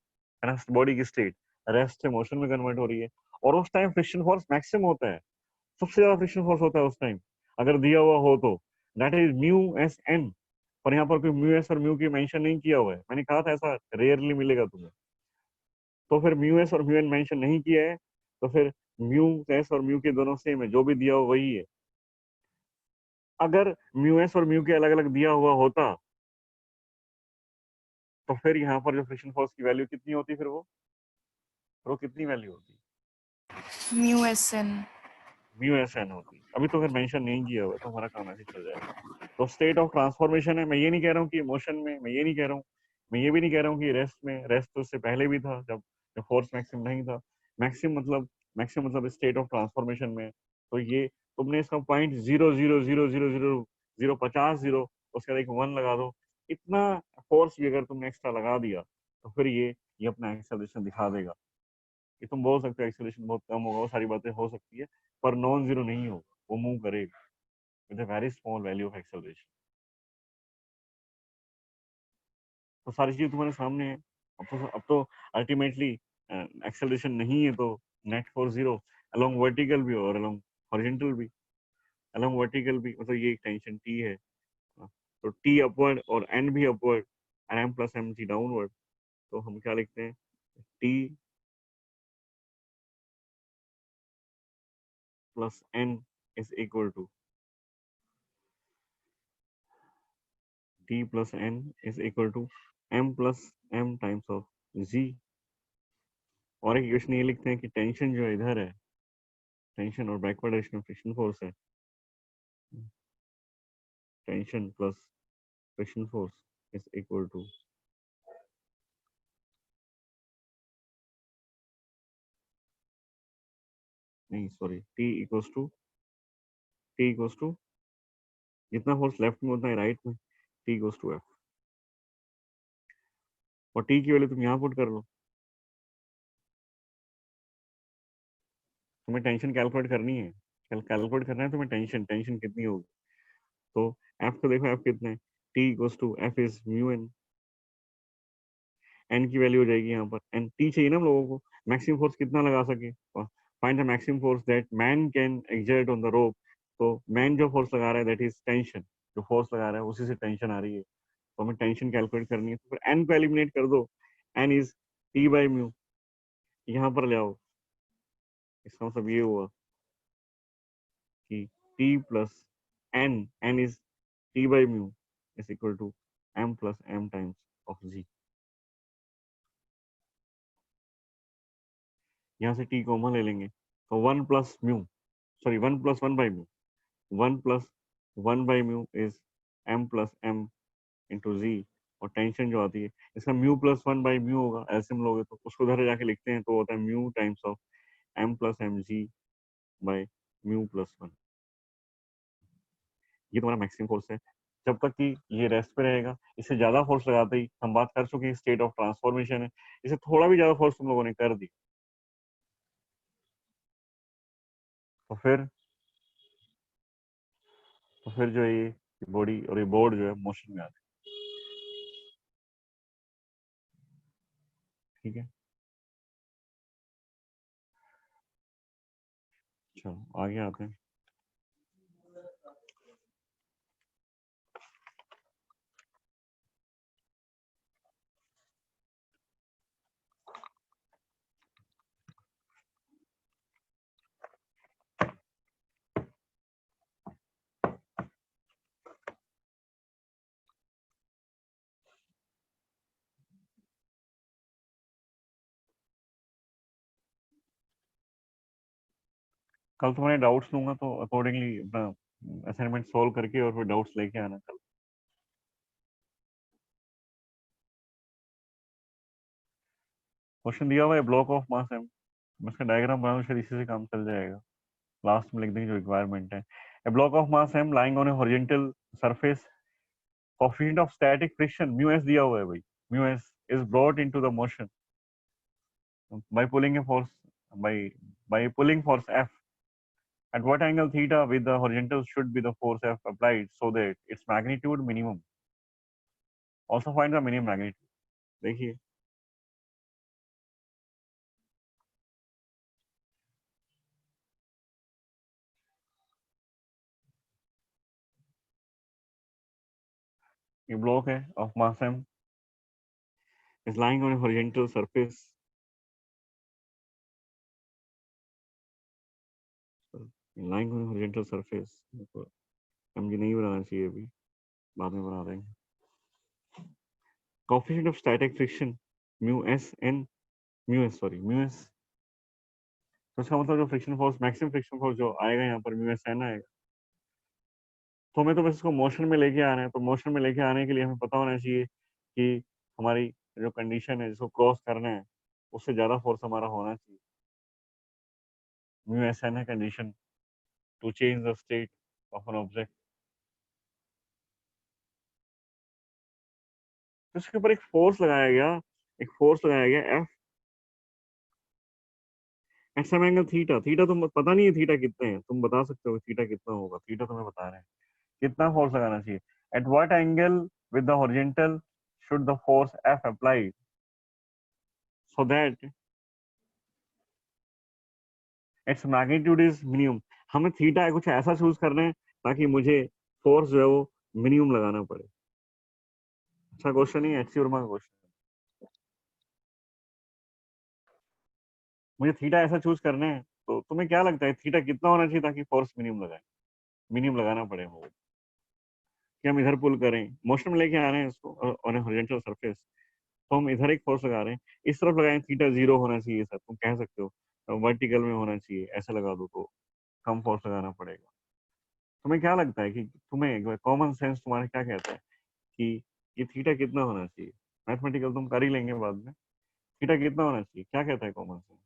Speaker 1: बॉडी की स्टेट रेस्ट से मोशन में कन्वर्ट हो रही है, और उस टाइम फ्रिक्शन फोर्स मैक्सिमम होता है, सबसे ज्यादा फ्रिक्शन फोर्स होता है उस टाइम अगर दिया हुआ हो तो, that is mu S N. पर यहाँ पर कोई म्यू एस और म्यू की मेंशन नहीं किया हुआ है, मैंने कहा था ऐसा रेयरली मिलेगा तुम्हें। तो फिर म्यू एस और म्यू एन मेंशन नहीं किया है, तो फिर म्यू एस और म्यू के दोनों सेम है, जो भी दिया हुआ वही है। अगर म्यू एस और म्यू के अलग अलग दिया हुआ होता तो फिर यहाँ पर जो फ्रिक्शन फोर्स की वैल्यू कितनी होती, फिर वो कितनी वैल्यू होती,
Speaker 3: mu S N.
Speaker 1: Mu S N होती। अभी तो फिर मेंशन नहीं किया हुआ है, तो हमारा काम ऐसे चल जाएगा। तो स्टेट ऑफ ट्रांसफॉर्मेशन है, मैं ये नहीं कह रहा हूँ कि मोशन में, मैं ये नहीं कह रहा हूँ, मैं ये भी नहीं कह रहा हूँ कि रेस्ट में, रेस्ट तो उससे पहले भी था जब जब फोर्स मैक्सिमम नहीं था। मैक्सिमम मतलब स्टेट ऑफ ट्रांसफॉर्मेशन में। तो ये तुमने इसका पॉइंट 0.00000050 उसके बाद एक 1 लगा दो, इतना फोर्स भी अगर तुमने एक्स्ट्रा लगा दिया तो फिर ये अपना एक्सेलरेशन दिखा देगा। कि तुम बोल सकते हो एक्सेलरेशन बहुत कम होगा, वो सारी बातें हो सकती है, पर नॉन जीरो नहीं होगा, वो मूव करेगा with a very small value of acceleration. तो सारी चीज तुम्हारे सामने है। अब तो अल्टीमेटली एक्सेलरेशन नहीं है तो net force zero, along vertical भी और अलोंग हॉरिजॉन्टल भी। अलोंग वर्टिकल भी मतलब ये टेंशन टी है, तो टी अपवर्ड और एन भी upward, and M plus M G downward. तो हम क्या लिखते हैं, T plus N is equal to T plus N is equal to M plus M times of G. और एक इक्वेशन ये लिखते हैं कि टेंशन जो इधर है, टेंशन और बैकवर्ड डायरेक्शन में फ्रिक्शन फोर्स है, tension plus friction force is equal to, नहीं सॉरी, टी इक्वल्स टू जितना फोर्स लेफ्ट में होता है राइट में, टी इक्वल्स टू एफ। और टी की वैल्यू तुम यहाँ पुट कर लो, तुम्हें टेंशन कैलकुलेट करनी है, कैलकुलेट करना है तुम्हें टेंशन, टेंशन कितनी होगी। तो एफ को देखो, एफ कितना है, T equals to F is mu N, N की वैल्यू हो जाएगी यहाँ पर, एन टी चाहिए ना हम लोगों को, मैक्सिमम फोर्स कितना लगा सके, find the maximum force that man can exert on the rope. तो मैन जो फोर्स लगा रहा है दैट इज टेंशन, जो फोर्स लगा रहा है उसी से टेंशन आ रही है, तो हमें टेंशन कैलकुलेट करनी है। तो फिर एन को एलिमिनेट कर दो, N is T by mu, यहाँ पर ले आओ। इसका मतलब ये हुआ कि T plus N, N is T by mu is equal to M plus M times of G. यहाँ से टी कॉमन ले लेंगे, तो one plus mu, sorry one plus one by mu, one plus one by mu is M plus M into G. और tension जो आती है इसका mu plus one by mu होगा, ऐसे हम लोग तो उसको उधर जाके लिखते हैं तो होता है mu times of M plus M G by mu plus one. ये तुम्हारा मैक्सिमम फोर्स है जब तक कि ये रेस्ट पे रहेगा। इससे ज्यादा फोर्स लगाते ही हम बात कर चुके हैं स्टेट ऑफ ट्रांसफॉर्मेशन है, इसे थोड़ा भी ज्यादा फोर्स तुम लोगों ने कर दी तो फिर जो ये बॉडी और ये बोर्ड जो है मोशन में आ जाए। ठीक है, चलो आगे आते हैं। कल तुम्हारे डाउट्स लूंगा तो अकॉर्डिंगली अपना असाइनमेंट सॉल्व करके और फिर डाउट्स लेके आना कल। क्वेश्चन दिया हुआ है ब्लॉक ऑफ मास एम, मैं इसका डायग्राम बना दूं, शायद इसी से काम चल जाएगा। लास्ट में लिख देंगे जो रिक्वायरमेंट है। A block of mass M lying on a horizontal surface, coefficient of static friction mu S दिया हुआ है भाई, mu S is brought into the motion by pulling a force by pulling force F. At what angle theta with the horizontal should be the force F applied so that its magnitude minimum? Also find the minimum magnitude. देखिए ये block है of mass m is lying on a horizontal surface. Lying on a horizontal surface. mg नहीं बनाना चाहिए अभी, बाद में बना देंगे। Coefficient of static friction mu s n mu s sorry mu s, तो इसका मतलब जो friction force maximum friction force जो आएगा यहाँ पर mu s n आएगा। तो हमें तो बस इसको मोशन में लेके आना है, तो मोशन में लेके आने के लिए हमें पता होना चाहिए कि हमारी जो कंडीशन है जिसको क्रॉस करना है उससे ज्यादा फोर्स हमारा होना चाहिए। म्यू एस एन है condition to change the state of an object. तो इसके ऊपर एक फोर्स लगाया गया, एक फोर्स लगाया गया F at some angle theta. Theta तो पता नहीं है थीटा कितने हैं, तुम बता सकते हो थीटा कितना होगा, थीटा तुम्हें बता रहे हैं कितना फोर्स लगाना चाहिए। At what angle with the horizontal should the force F applied so that its magnitude is minimum। हमें थीटा कुछ ऐसा चूज करना है ताकि मुझे फोर्स जो है वो मिनिमम लगाना पड़े। अच्छा क्वेश्चन है, एचसी वर्मा का क्वेश्चन। मुझे थीटा ऐसा चूज करना है, तो तुम्हें क्या लगता है थीटा कितना होना चाहिए ताकि फोर्स मिनिमम लगाए, मिनिमम लगाना पड़े वो कि हम इधर पुल करें, मोशन में लेके आ रहे हैं इसको ऑन ए हॉरिजॉन्टल सरफेस, तो हम इधर एक फोर्स लगा रहे हैं, इस तरफ लगाएं थीटा जीरो होना चाहिए सर, तुम कह सकते हो वर्टिकल में होना चाहिए, ऐसा लगा दो तो कम फोर्स लगाना पड़ेगा। तुम्हें क्या लगता है कि तुम्हें कॉमन सेंस तुम्हारा क्या कहता है कि ये थीटा कितना होना चाहिए? मैथमेटिकल तुम कर ही लेंगे बाद में, थीटा कितना होना चाहिए, क्या कहता है कॉमन सेंस?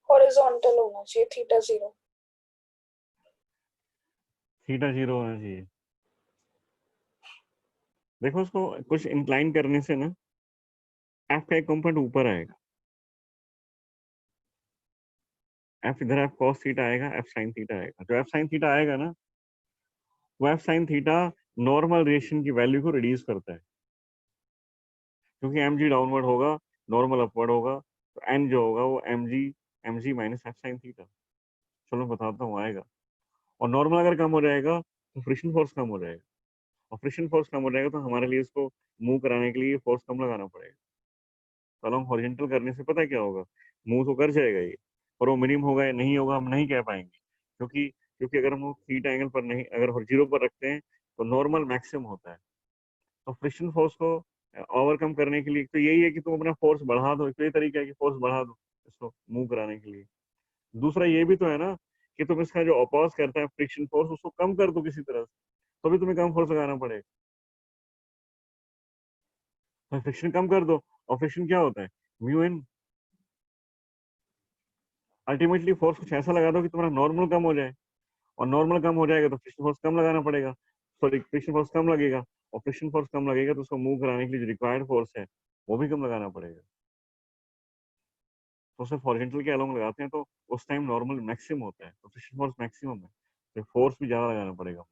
Speaker 2: हॉरिजॉन्टल होना चाहिए, थीटा जीरो।
Speaker 1: थीटा जीरो होना चाहिए। देखो उसको कुछ इंक्लाइन करने से ना एफ का एक कंपोनेंट ऊपर आएगा, एफ इधर एफ कॉस थीटा आएगा, एफ साइन थीटा आएगा। जो एफ साइन थीटा आएगा ना वो F sine theta normal reaction की वैल्यू को रिड्यूस करता है, क्योंकि एम जी डाउनवर्ड होगा, नॉर्मल अपवर्ड होगा, तो एन जो होगा वो M G minus F sine theta. चलो बताता हूँ आएगा। और नॉर्मल अगर कम हो जाएगा तो फ्रिक्शन फोर्स कम हो जाएगा, और फ्रिक्शन फोर्स कम हो जाएगा तो हमारे लिए इसको मूव कराने के लिए फोर्स कम लगाना पड़ेगा। तो अलॉन्ग हॉरिजॉन्टल करने से पता है क्या होगा, मूव तो कर जाएगा ये, पर वो मिनिमम होगा या नहीं होगा हम नहीं कह पाएंगे, क्योंकि क्योंकि अगर हम थीटा एंगल पर नहीं, अगर जीरो पर रखते हैं तो नॉर्मल मैक्सिमम होता है। तो फ्रिक्शन फोर्स को ओवरकम करने के लिए तो यही है कि तुम अपना फोर्स बढ़ा दो, तो ये तरीका है कि फोर्स बढ़ा दो इसको मूव कराने के लिए। दूसरा ये भी तो है ना कि तुम इसका जो अपोज करता है फ्रिक्शन फोर्स उसको कम कर दो किसी तरह से, तो भी तुम्हें कम फोर्स लगाना पड़ेगा। तो फ्रिक्शन कम कर दो, और फ्रिक्शन क्या होता है म्यू एन। अल्टीमेटली फोर्स कुछ ऐसा लगा दो कि तुम्हारा नॉर्मल कम हो जाए, और नॉर्मल कम हो जाएगा तो फ्रिक्शन फोर्स कम लगाना पड़ेगा, सॉरी फ्रिक्शन फोर्स कम लगेगा, और फ्रिक्शन फोर्स कम लगेगा तो उसको मूव कराने के लिए जो रिक्वायर्ड फोर्स है वो भी कम लगाना पड़ेगा। तो सिर्फ हॉरिजॉन्टल के अलोंग लगाते हैं तो उस टाइम नॉर्मल मैक्सिमम होता है, तो फ्रिक्शन फोर्स मैक्सिमम है, तो फोर्स भी ज्यादा लगाना पड़ेगा,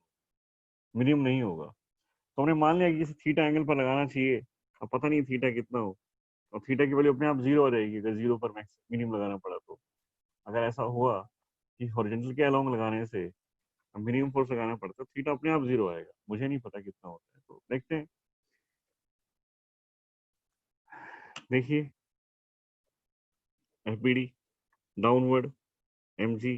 Speaker 1: मिनिमम नहीं होगा। तो हमने मान लिया कि किसी थीटा एंगल पर लगाना चाहिए, अब पता नहीं थीटा कितना हो, और थीटा की वैल्यू अपने आप जीरो हो जाएगी अगर जीरो पर मैक्स मिनिमम लगाना पड़ा तो। अगर ऐसा हुआ कि हॉरिजॉन्टल के अलोंग लगाने से मिनिमम फोर्स लगाना पड़ता है, थीटा अपने आप जीरो आएगा, मुझे नहीं पता कितना होता है, तो देखते हैं। देखिए FBD downward, MG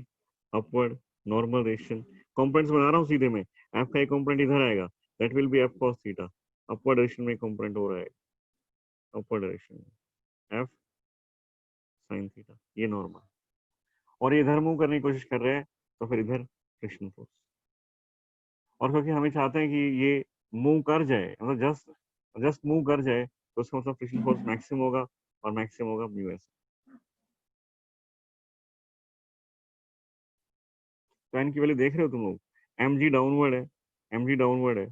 Speaker 1: upward, normal ration, components बना रहा हूँ सीधे में। एफ का एक कंपोनेंट इधर आएगा, that will B F cos theta, upward direction में कंपोनेंट हो रहा है, अपवर्ड डायरेक्शन में एफ साइन थीटा, ये नॉर्मल, और ये इधर मूव करने की कोशिश कर रहे हैं, तो फिर इधर फ्रिक्शन फोर्स। और क्योंकि हमें चाहते हैं कि ये मूव कर जाए, मतलब जस्ट जस्ट मूव कर जाए, तो उसका मतलब फ्रिक्शन फोर्स मैक्सिमम होगा, और मैक्सिमम होगा म्यू एस। तो एन की वैल्यू देख रहे हो तुम लोग, एम जी डाउनवर्ड है, एम जी डाउनवर्ड है,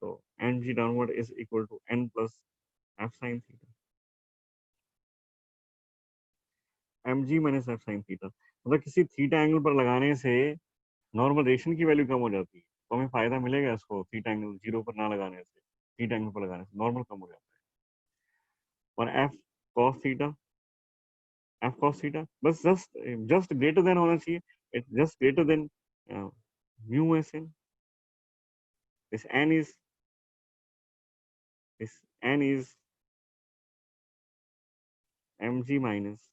Speaker 1: तो N G downward is equal to N plus F sine theta, M G minus F sine theta. मतलब किसी थीटा एंगल पर लगाने से नॉर्मल रेशन की वैल्यू कम हो जाती है, तो हमें फायदा मिलेगा इसको थीटा एंगल जीरो पर ना लगाने से, थीटा एंगल पर लगाने से नॉर्मल कम हो जाता है। और F cos theta, F cos theta बस जस्ट जस्ट ग्रेटर देन होना चाहिए, it just greater than mu S N, this n is this n is mg minus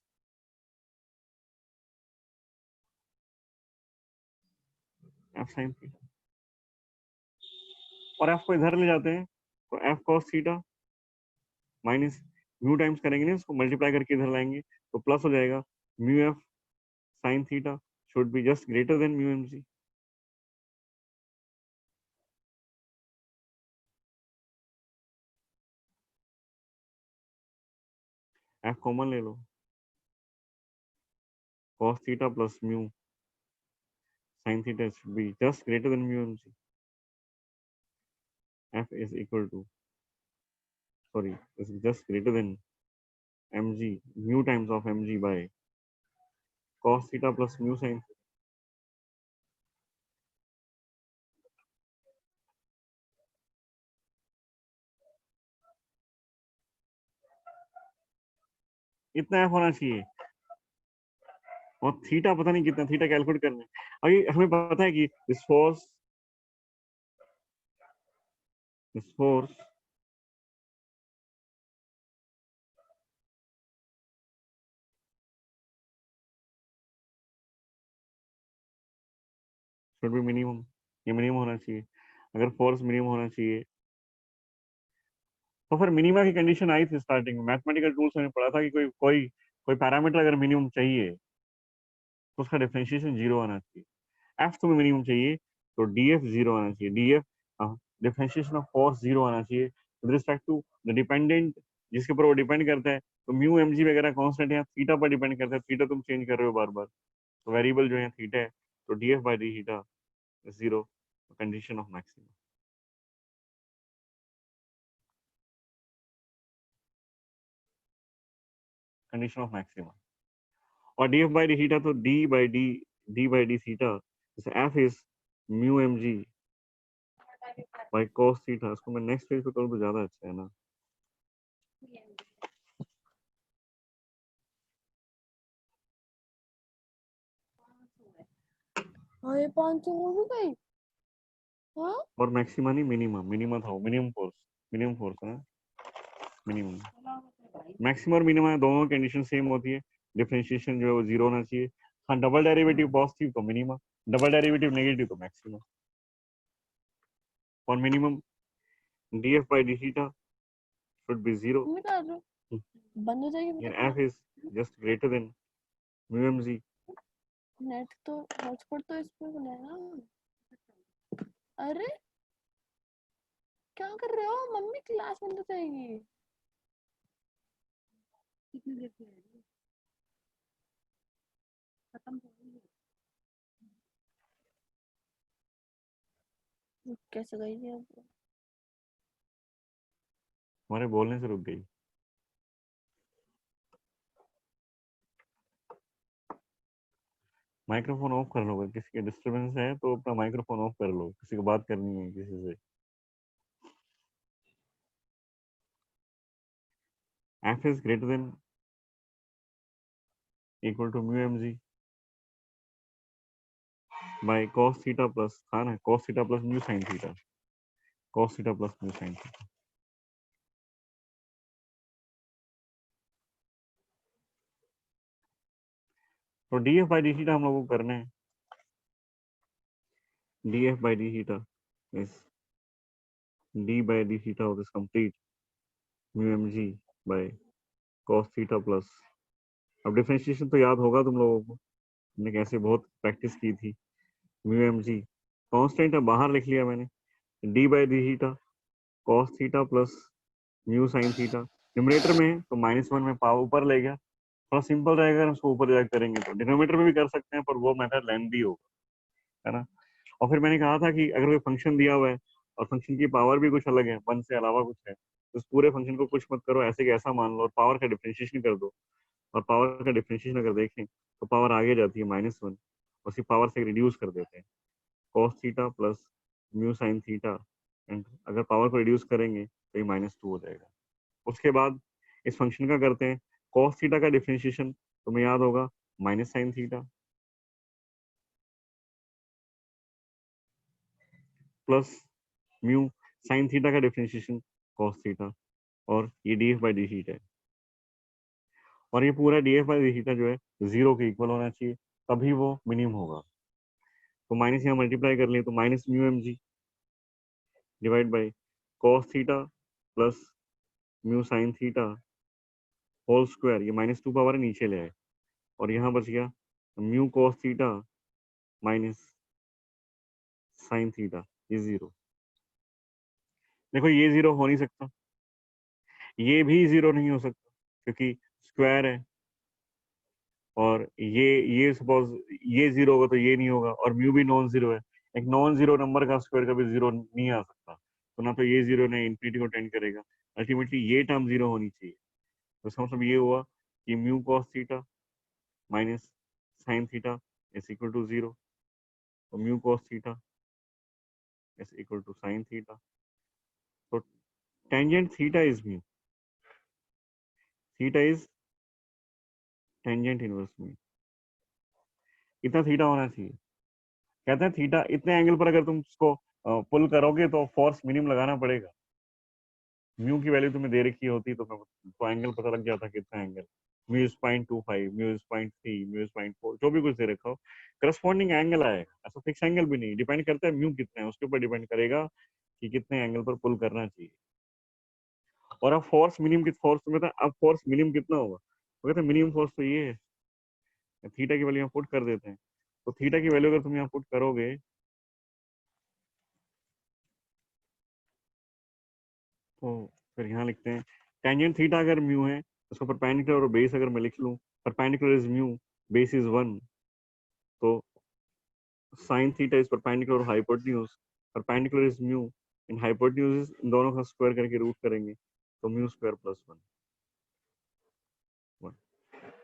Speaker 1: f sin theta, और f को इधर ले जाते हैं, तो f cos theta minus mu times करेंगे ना, इसको मल्टीप्लाई करके इधर लाएंगे, तो प्लस हो जाएगा mu F sine theta should be just greater than mu M G. f common ले लो, cos theta plus mu sin theta should be just greater than mu mg. F is equal to, sorry, is just greater than mg, mu times of mg by cos theta plus mu sin. इतना f होना चाहिए, और theta पता नहीं कितना, theta calculate करना है। अभी हमें पता है कि this force should be minimum, ये मिनिमम होना चाहिए। अगर फोर्स मिनिमम होना चाहिए, तो फिर मिनिमा की कंडीशन आई थी स्टार्टिंग में, मैथमेटिकल टूल्स में पढ़ा था कि कोई कोई कोई पैरामीटर अगर मिनिमम चाहिए, तो उसका डिफरेंशिएशन जीरो आना चाहिए। एफ तुम्हें मिनिमम चाहिए, तो डी एफ जीरो आना चाहिए, D F differentiation of force zero आना चाहिए with respect to the dependent, जिसके ऊपर वो डिपेंड करता है, तो म्यू एम जी वगैरह कॉन्स्टेंट है, थीटा पर डिपेंड करता है, थीटा तुम चेंज कर रहे हो बार बार, तो वेरिएबल जो है थीटा है, तो D F by D theta zero, condition of maximum, condition of maximum. और D F by D theta, तो D by D theta, F is mu M G by cos theta. इसको मैं next page पे करूँ तो ज्यादा अच्छा है ना।
Speaker 4: हाँ ये 500 हो भी गई। हाँ
Speaker 1: और मैक्सिमा नहीं मिनिमा, मिनिमा था वो, मिनिमम फोर्स है, मिनिमम। मैक्सिमम और मिनिमम दोनों कंडीशन सेम होती है, डिफरेंशिएशन जो है वो जीरो होना चाहिए। हाँ डबल डेरिवेटिव पॉजिटिव तो मिनिमम, डबल डेरिवेटिव नेगेटिव तो मैक्सिमम। और minimum df by d theta should be zero,
Speaker 4: तुम बता दो बंद हो जाएगी
Speaker 1: and
Speaker 4: बेटा।
Speaker 1: f is just greater than mu mg।
Speaker 4: Net तो हॉटस्पॉट तो इसमें बनाया ना। अरे क्या कर रहे हो मम्मी, क्लास बंद हो जाएगी। कितनी देर की है खत्म कैसे गई थी अब।
Speaker 1: हमारे बोलने से रुक गई। माइक्रोफोन ऑफ कर लो, किसी के डिस्टरबेंस है तो अपना माइक्रोफोन ऑफ कर लो, किसी को बात करनी है किसी से। F is greater than equal to mu M G by cos theta plus, था ना, cos theta plus mu sine theta, cos theta plus mu sine theta. तो D F by D theta हम लोगों को करना है। D F by D theta is D by D theta of this complete mu M G by cos theta plus, अब differentiation तो याद होगा तुम लोगों को, हमने कैसे बहुत प्रैक्टिस की थी। म्यू एम जी कॉन्स्टेंट है, बाहर लिख लिया मैंने, D by D theta cos theta plus mu sine theta, numerator में है तो -1 में पावर ऊपर ले गया, थोड़ा सिंपल रहेगा अगर उसको ऊपर जाकर करेंगे तो। डिनोमिनेटर में भी कर सकते हैं पर वो मेथड लेंथी होगा, है ना। और फिर मैंने कहा था कि अगर कोई फंक्शन दिया हुआ है और फंक्शन की पावर भी कुछ अलग है, 1 से अलावा कुछ है, तो उस पूरे फंक्शन को कुछ मत करो, ऐसे कैसा मान लो और पावर का डिफरेंशिएशन कर दो। और पावर का डिफरेंशिएशन अगर देखें तो पावर आगे जाती है -1, उसी पावर से रिड्यूस कर देते हैं, cos theta plus mu sine theta, and अगर पावर को रिड्यूस करेंगे तो ये -2 हो जाएगा। उसके बाद इस फंक्शन का करते हैं cos थीटा का डिफरेंशिएशन, तुम्हें याद होगा minus sine theta plus mu sine theta का डिफरेंशिएशन cos थीटा, और ये D F by D theta है। और ये पूरा D F by D theta जो है 0 के इक्वल होना चाहिए, तभी वो मिनिमम होगा। तो माइनस यहाँ मल्टीप्लाई कर लिए तो minus mu M G divide by cos theta plus mu sine theta whole square, ये -2 पावर नीचे ले आए, और यहाँ बच गया mu cos theta minus sine theta, ये 0। देखो ये 0 हो नहीं सकता, ये भी 0 नहीं हो सकता क्योंकि स्क्वायर है, और ये सपोज ये 0 होगा तो ये नहीं होगा, और म्यू भी नॉन जीरो है, एक नॉन जीरो नंबर का स्क्वायर कभी 0 नहीं आ सकता, तो ना तो ये 0 ना इन्फिनिटी को टेंड करेगा, अल्टीमेटली ये टर्म 0 होनी चाहिए। तो इसका मतलब ये हुआ कि mu cos theta minus sine theta is equal to 0, तो mu cos theta is equal to sine theta, तो tangent theta is mu, theta is tangent inverse mu, इतना थीटा होना चाहिए। कहते हैं थीटा इतने एंगल पर अगर तुम उसको पुल करोगे तो फोर्स मिनिमम लगाना पड़ेगा, म्यू की वैल्यू तुम्हें दे रखी होती तो एंगल पता लग जाता कितना angle, mu is 0.25, mu is 0.3, mu is 0.4, जो भी कुछ दे रखा हो करस्पॉन्डिंग एंगल आएगा, ऐसा फिक्स एंगल भी नहीं, डिपेंड करता है म्यू कितना है उसके ऊपर डिपेंड करेगा कि कितने एंगल पर पुल करना चाहिए। और अब फोर्स मिनिमम, किस फोर्स में था, अब फोर्स मिनिमम कितना होगा, वो कहते हैं मिनिमम फोर्स तो ये है, थीटा की वैल्यू यहाँ पुट कर देते हैं, तो थीटा की वैल्यू अगर तुम यहाँ पुट करोगे तो फिर यहाँ लिखते हैं टेंजेंट थीटा अगर म्यू है, उसको परपेंडिकुलर और बेस अगर मैं लिख लूँ, perpendicular is mu, base is 1, तो साइन थीटा इज परपेंडिकुलर और हाइपोटेन्यूज, परपेंडिकुलर इज म्यू इन हाइपोटेन्यूज इज, इन दोनों का स्क्वायर करके रूट करेंगे तो mu square plus 1।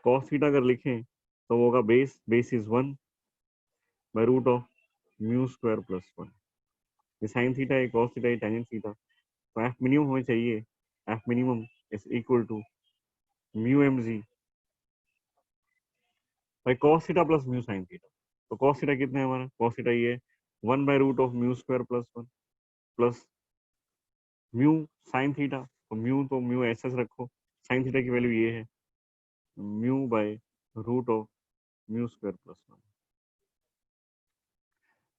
Speaker 1: cos theta अगर लिखें तो वो होगा base is 1 by root of mu square plus 1। ये साइन थीटा है, cos थीटा है, टेंजेंट थीटा, तो एफ मिनिमम होना चाहिए, F minimum is equal to mu M G by cos theta plus mu sine theta. तो cos theta कितना है हमारा, cos थीटा ये 1 by root of mu square plus 1 plus mu sine theta, तो mu ऐसा रखो, साइन थीटा की value ये है mu by root of mu square plus 1।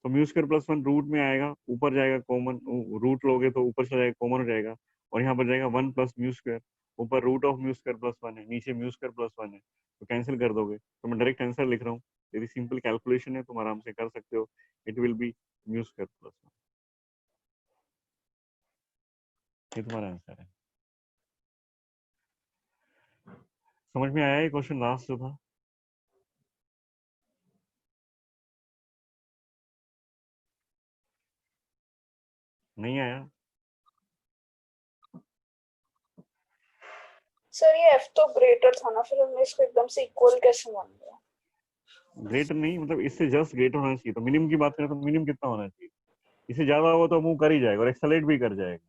Speaker 1: तो म्यू स्क्वायर प्लस 1 रूट में आएगा, ऊपर जाएगा कॉमन, रूट लोगे तो ऊपर चला जाएगा, कॉमन हो जाएगा, और यहाँ पर जाएगा 1 प्लस म्यू स्क्वायर, ऊपर root of mu square plus 1 है, नीचे म्यू स्क्वायर प्लस 1 है, तो कैंसिल कर दोगे, तो मैं डायरेक्ट आंसर लिख रहा हूँ, यदि सिंपल कैलकुलेशन है तुम आराम से कर सकते हो, it will be mu square plus 1, ये तुम्हारा आंसर है। समझ में आया ये क्वेश्चन लास्ट जो था? नहीं आया?
Speaker 2: सर ये एफ तो ग्रेटर था ना, फिर हमने इसको एकदम से इक्वल कैसे मान लिया?
Speaker 1: ग्रेटर नहीं, मतलब इससे जस्ट ग्रेटर होना चाहिए। तो मिनिमम की बात करें तो मिनिमम कितना होना चाहिए? इससे ज्यादा हुआ तो मूव कर ही जाएगा और एक्सेलरेट भी कर जाएगा।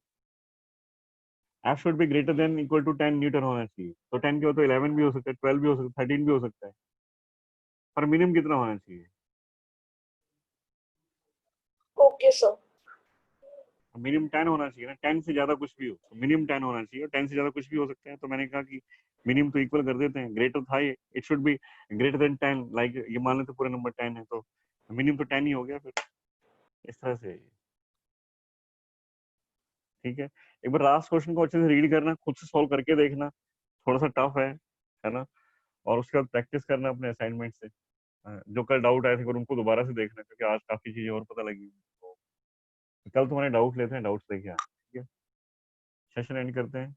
Speaker 1: F should be greater than equal to 10 Newton होना चाहिए। तो 10 के हो तो 11 भी हो सकता है, 12 भी हो सकता है, 13 भी हो सकता है, पर मिनिमम कितना होना चाहिए?
Speaker 2: Okay sir.
Speaker 1: मिनिमम 10 होना चाहिए ना, 10 से ज्यादा कुछ भी हो तो मिनिमम 10 होना चाहिए, और 10 से ज्यादा कुछ भी हो सकता है। तो मैंने कहा कि मिनिमम तो इक्वल कर देते हैं, ग्रेटर था ये, it should be greater than 10, like ये मान लेते पूरा नंबर 10 है तो मिनिमम तो 10 ही हो गया फिर, इस तरह से। ठीक है, एक बार लास्ट क्वेश्चन को अच्छे से रीड करना, खुद से सॉल्व करके देखना, थोड़ा सा टफ है ना, और उसके बाद प्रैक्टिस करना अपने असाइनमेंट से। जो कल डाउट आए थे और उनको दोबारा से देखना, क्योंकि आज काफी चीजें और पता लगी। तो कल तुम्हारे डाउट लेते हैं, डाउट्स लेके आए, ठीक है। सेशन एंड करते हैं।